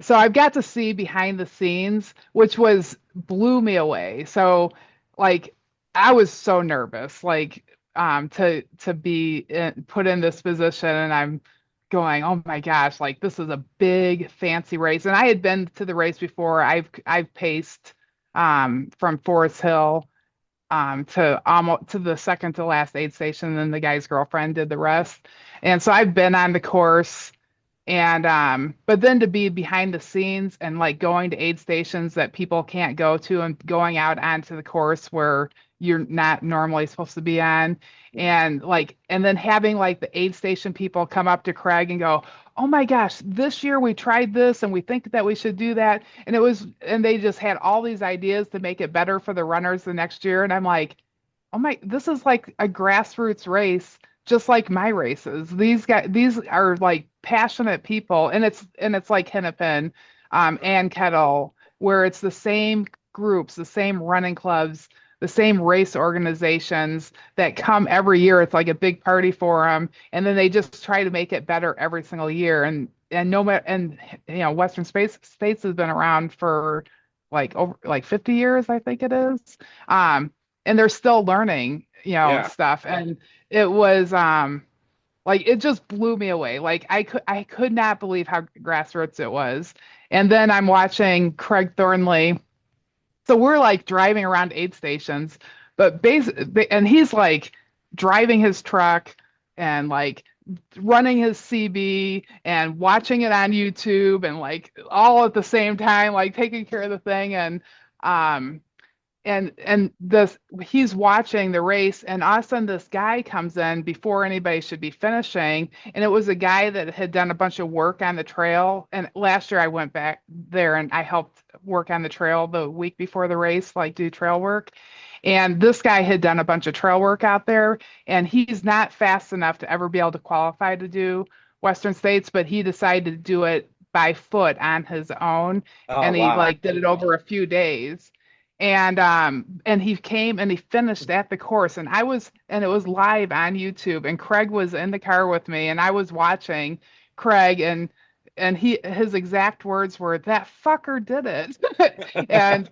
so I've got to see behind the scenes, which was blew me away. So like I was so nervous, like to be put in this position, and I'm going, oh my gosh, like this is a big fancy race. And I had been to the race before. I've paced from Forest Hill to almost to the second to last aid station, and then the guy's girlfriend did the rest. And so I've been on the course and but then to be behind the scenes and like going to aid stations that people can't go to and going out onto the course where you're not normally supposed to be on and then having like the aid station people come up to Craig and go, "Oh my gosh, this year we tried this and we think that we should do that." And they just had all these ideas to make it better for the runners the next year and I'm like, "Oh my, this is like a grassroots race just like my races. These are like passionate people, and it's like Hennepin, and Kettle, where it's the same groups, the same running clubs, the same race organizations that come every year. It's like a big party for them, and then they just try to make it better every single year. And no matter and Western States has been around for like over like 50 years, I think it is. And they're still learning, Yeah. stuff. And it was like it just blew me away. Like I could not believe how grassroots it was. And then I'm watching Craig Thornley So we're like driving around aid stations, but basically, and he's like driving his truck and like running his CB and watching it on YouTube and like all at the same time, like taking care of the thing. Um, and this he's watching the race and all of a sudden this guy comes in before anybody should be finishing, and it was a guy that had done a bunch of work on the trail. And last year I went back there and I helped work on the trail the week before the race, like do trail work. And this guy had done a bunch of trail work out there, and he's not fast enough to ever be able to qualify to do Western States, but he decided to do it by foot on his own, Oh, and he wow. like did it over a few days. And he came and he finished at the course, and it was live on YouTube, and Craig was in the car with me and I was watching Craig, and his exact words were, "That fucker did it." and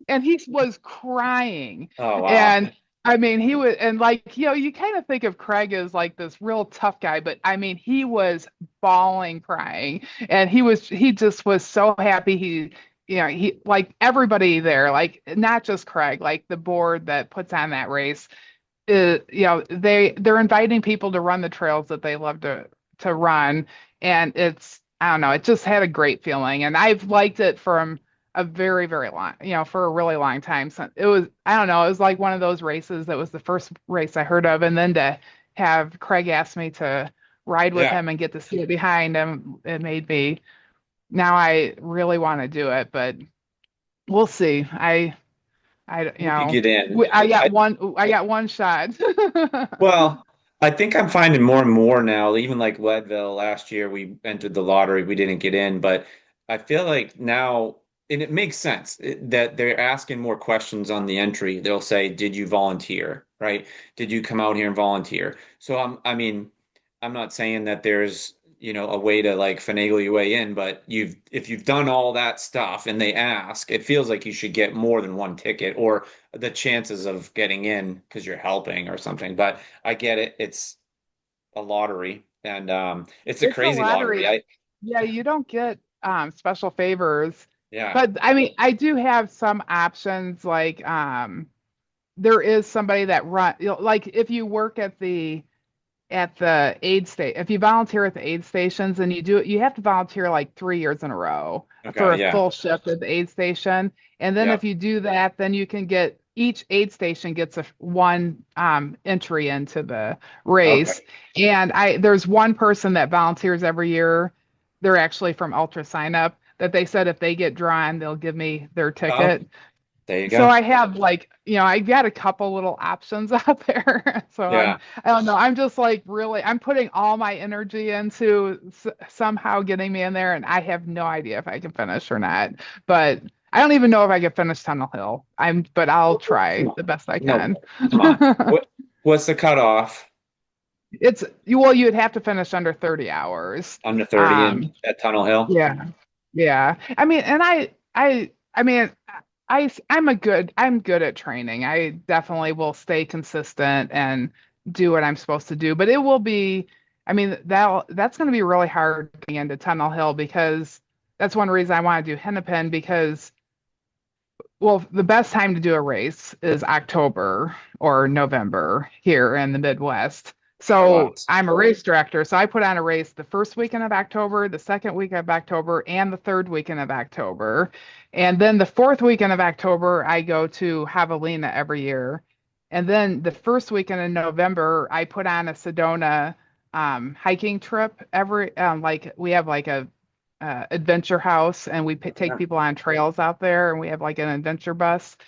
and he was crying. Oh, wow. And I mean, he was, and like, you kind of think of Craig as like this real tough guy, but I mean, he was bawling, crying, and he just was so happy. He like everybody there, like not just Craig, like the board that puts on that race, they're inviting people to run the trails that they love to run, and it's I don't know, it just had a great feeling, and I've liked it from a very very long, for a really long time. So it was I don't know, it was like one of those races that was the first race I heard of, and then to have Craig ask me to ride with Yeah. him and get to see it behind him, it made me now I really want to do it, but we'll see. You could get in. I got one shot. Well, I think I'm finding more and more now, even like Leadville last year, we entered the lottery, we didn't get in, but I feel like now, and it makes sense that they're asking more questions on the entry. They'll say, "Did you volunteer?" Right? "Did you come out here and volunteer?" So I mean, I'm not saying that there's, a way to like finagle your way in, but if you've done all that stuff and they ask, it feels like you should get more than one ticket or the chances of getting in because you're helping or something. But I get it. It's a lottery, and it's a It's a crazy lottery. lottery. Yeah, you don't get special favors. Yeah. But I mean, I do have some options like there is somebody that like if you work at the aid state, if you volunteer at the aid stations and you have to volunteer like 3 years in a row for Okay. a Yeah. full shift at the aid station. And then if Yep. you do that, then you can get each aid station gets a one entry into the race. Okay. And there's one person that volunteers every year. They're actually from Ultra Sign Up that they said if they get drawn, they'll give me their Oh, ticket. there you So go. I have like, I got a couple little options out there. So Yeah. I don't know. I'm just like really, I'm putting all my energy into somehow getting me in there, and I have no idea if I can finish or not. But I don't even know if I can finish Tunnel Hill. But I'll Come try on. the best I No, can. come on. What's the cutoff? Well, you'd have to finish under 30 hours. Under 30 in Um, at Tunnel Hill? yeah. Yeah. I mean, and I mean, I'm good at training. I definitely will stay consistent and do what I'm supposed to do, but it will be, I mean, that's going to be really hard getting into Tunnel Hill because that's one reason I want to do Hennepin because, well, the best time to do a race is October or November here in the Midwest. By So lots. I'm a race director. So I put on a race the first weekend of October, the second week of October, and the third weekend of October. And then the fourth weekend of October, I go to Javelina every year. And then the first weekend in November, I put on a Sedona hiking trip. Like we have like a adventure house, and we take Yeah. people on trails out there, and we have like an adventure bus.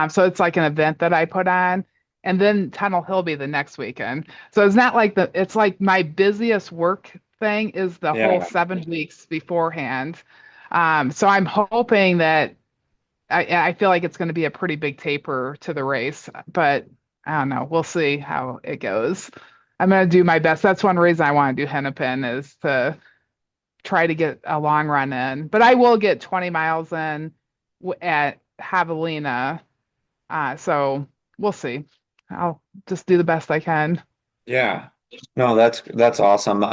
So it's like an event that I put on. And then Tunnel Hill be the next weekend. So it's not like it's like my busiest work thing is the whole Yeah. 7 weeks beforehand. So I'm hoping that I feel like it's going to be a pretty big taper to the race, but I don't know. We'll see how it goes. I'm going to do my best. That's one reason I want to do Hennepin is to try to get a long run in, but I will get 20 miles in at Javelina. So we'll see. I'll just do the best I can. Yeah. No, that's awesome.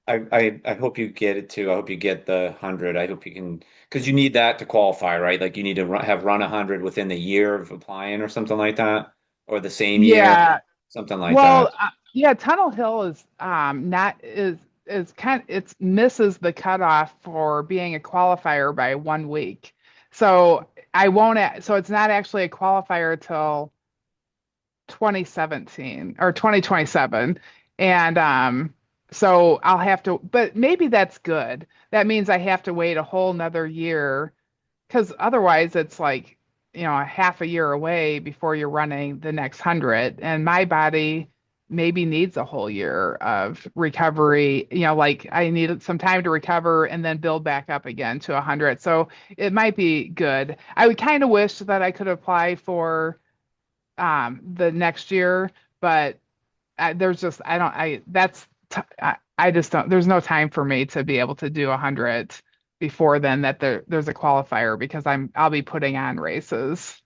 I hope you get it too. I hope you get the 100. I hope you can, because you need that to qualify, right? Like you need to have run 100 within the year of applying or something like that, or the same year, Yeah. something like that. Well, yeah, Tunnel Hill is not is kind it's misses the cutoff for being a qualifier by 1 week. So I won't so it's not actually a qualifier till 2017 or 2027. And so I'll have to, but maybe that's good. That means I have to wait a whole nother year because otherwise it's like, a half a year away before you're running the next 100. And my body maybe needs a whole year of recovery. Like I need some time to recover and then build back up again to 100. So it might be good. I would kind of wish that I could apply for the next year, but there's just I don't I that's t I just don't there's no time for me to be able to do 100 before then that there's a qualifier because I'll be putting on races.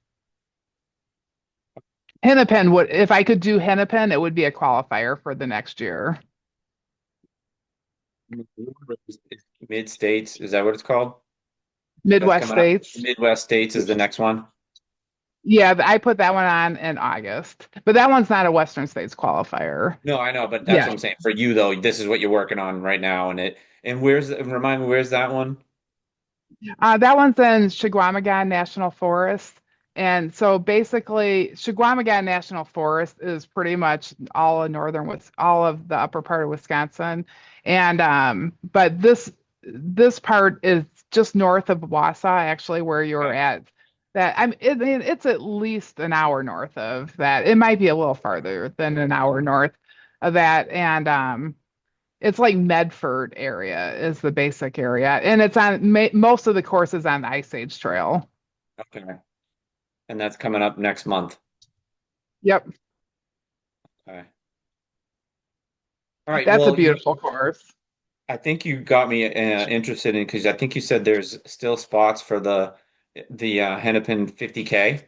Hennepin would if I could do Hennepin, it would be a qualifier for the next year. Mid states, is that what it's called? That's Midwest coming up. states. Midwest states is the next one. Yeah, I put that one on in August, but that one's not a Western States qualifier. No, I know, but that's Yeah. what I'm saying. For you though, this is what you're working on right now, and remind me, where's that one? That one's in Shigwamigan National Forest. And so basically, Shigwamigan National Forest is pretty much all of all of the upper part of Wisconsin. And but this part is just north of Wausau, actually, where you're Okay. at. It's at least an hour north of that. It might be a little farther than an hour north of that. And it's like Medford area is the basic area, and it's on most of the courses on the Ice Age Trail. Okay. And that's coming up next month. Yep, Okay. All right. that's a Well, beautiful course. I think you got me interested in because I think you said there's still spots for the Hennepin 50K.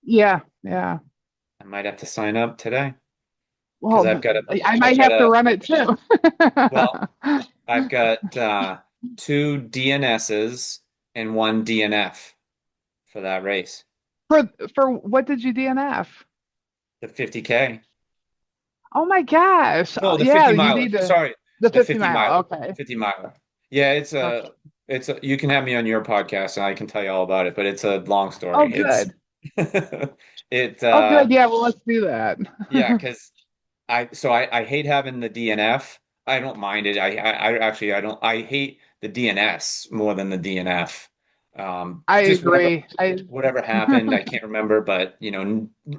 Yeah, yeah. I might have to sign up today because Well, I I've might got have to a run it too. well, I've got two DNSs and one DNF for that race, For what did you DNF? the 50K. Oh my gosh. No, the Yeah, 50 you miler. need to Sorry, the the 50 50 mile. miler. Okay. 50 miler. Yeah, Okay. you can have me on your podcast and I can tell you all about it, but it's a long Oh, story. It's good. it Oh, good. Yeah, well, let's do that. yeah, because I hate having the DNF. I don't mind it. I actually I don't I hate the DNS more than the DNF. I Just agree. I whatever happened, I can't remember, but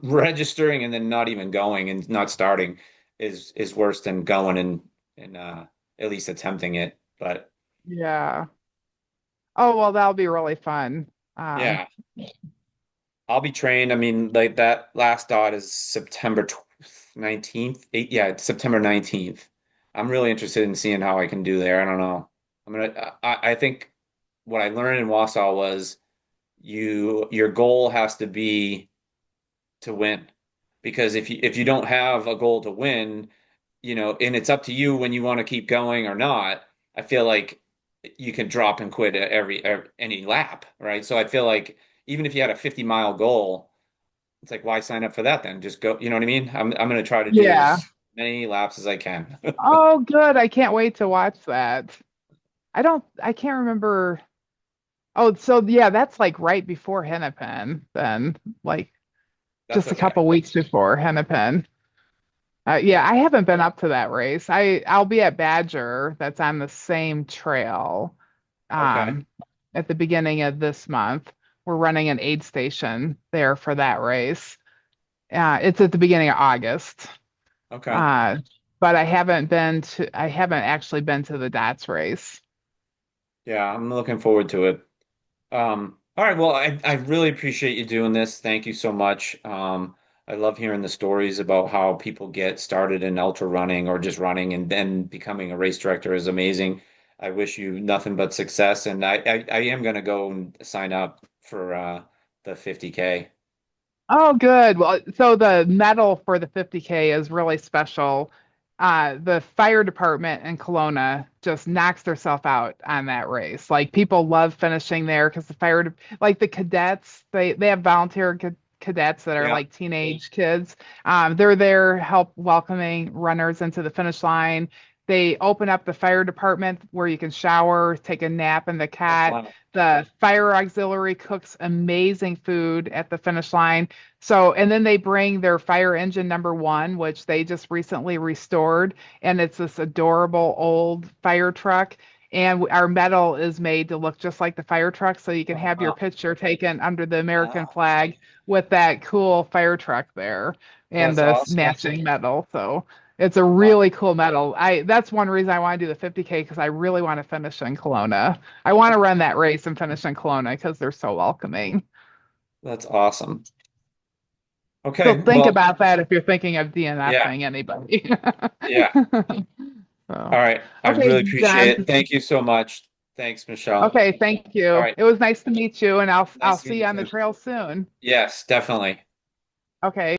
registering and then not even going and not starting is worse than going and at least attempting it. But yeah. Oh, well, that'll be really fun. Um, yeah, I'll be trained. I mean, like that last dot is September 19th. Yeah, it's September 19th. I'm really interested in seeing how I can do there. I don't know. I think what I learned in Wausau was your goal has to be to win. Because if you don't have a goal to win, and it's up to you when you want to keep going or not, I feel like you can drop and quit at every any lap, right? So I feel like even if you had a 50-mile goal, it's like why sign up for that then? Just go, you know what I mean? I'm going to try to do yeah. as many laps as I can. Oh, good. I can't wait to watch that. I can't remember. Oh, so yeah, that's like right before Hennepin, then, like That's just a okay. couple weeks before Hennepin. Yeah, I haven't been up to that race. I'll be at Badger, that's on the same trail, Okay. um, at the beginning of this month. We're running an aid station there for that race. It's at the beginning of August. Okay. Uh, but I haven't actually been to the DOTS race. Yeah, I'm looking forward to it. All right, well, I really appreciate you doing this. Thank you so much. I love hearing the stories about how people get started in ultra running or just running and then becoming a race director is amazing. I wish you nothing but success, and I am going to go and sign up for the 50K. Oh, good. Well, so the medal for the 50K is really special. the fire department in Kelowna just knocks themselves out on that race. Like people love finishing there because like the cadets, they have volunteer cadets that are Yeah. like teenage kids. They're there help welcoming runners into the finish line. They open up the fire department where you can shower, take a nap in the Oh, cat. wow. The fire auxiliary cooks amazing food at the finish line. So, and then they bring their fire engine number one, which they just recently restored, and it's this adorable old fire truck. And our medal is made to look just like the fire truck, so you can Oh, have your wow. picture taken under the American Wow. flag with that cool fire truck there and That's the awesome. matching medal. So it's a Wow. really cool medal. I That's one reason I want to do the 50K because I really want to finish in Kelowna. I want to run that race and finish in Kelowna because they're so welcoming. That's awesome. So Okay. think Well, about that if you're thinking of yeah. DNFing anybody. Yeah. So, All right. I really okay, appreciate it. John. Thank you so much. Thanks, Michelle. Okay, thank All you. right. It was nice to meet you, and I'll Nice to meet see you you on the too. trail soon. Yes, definitely. Okay.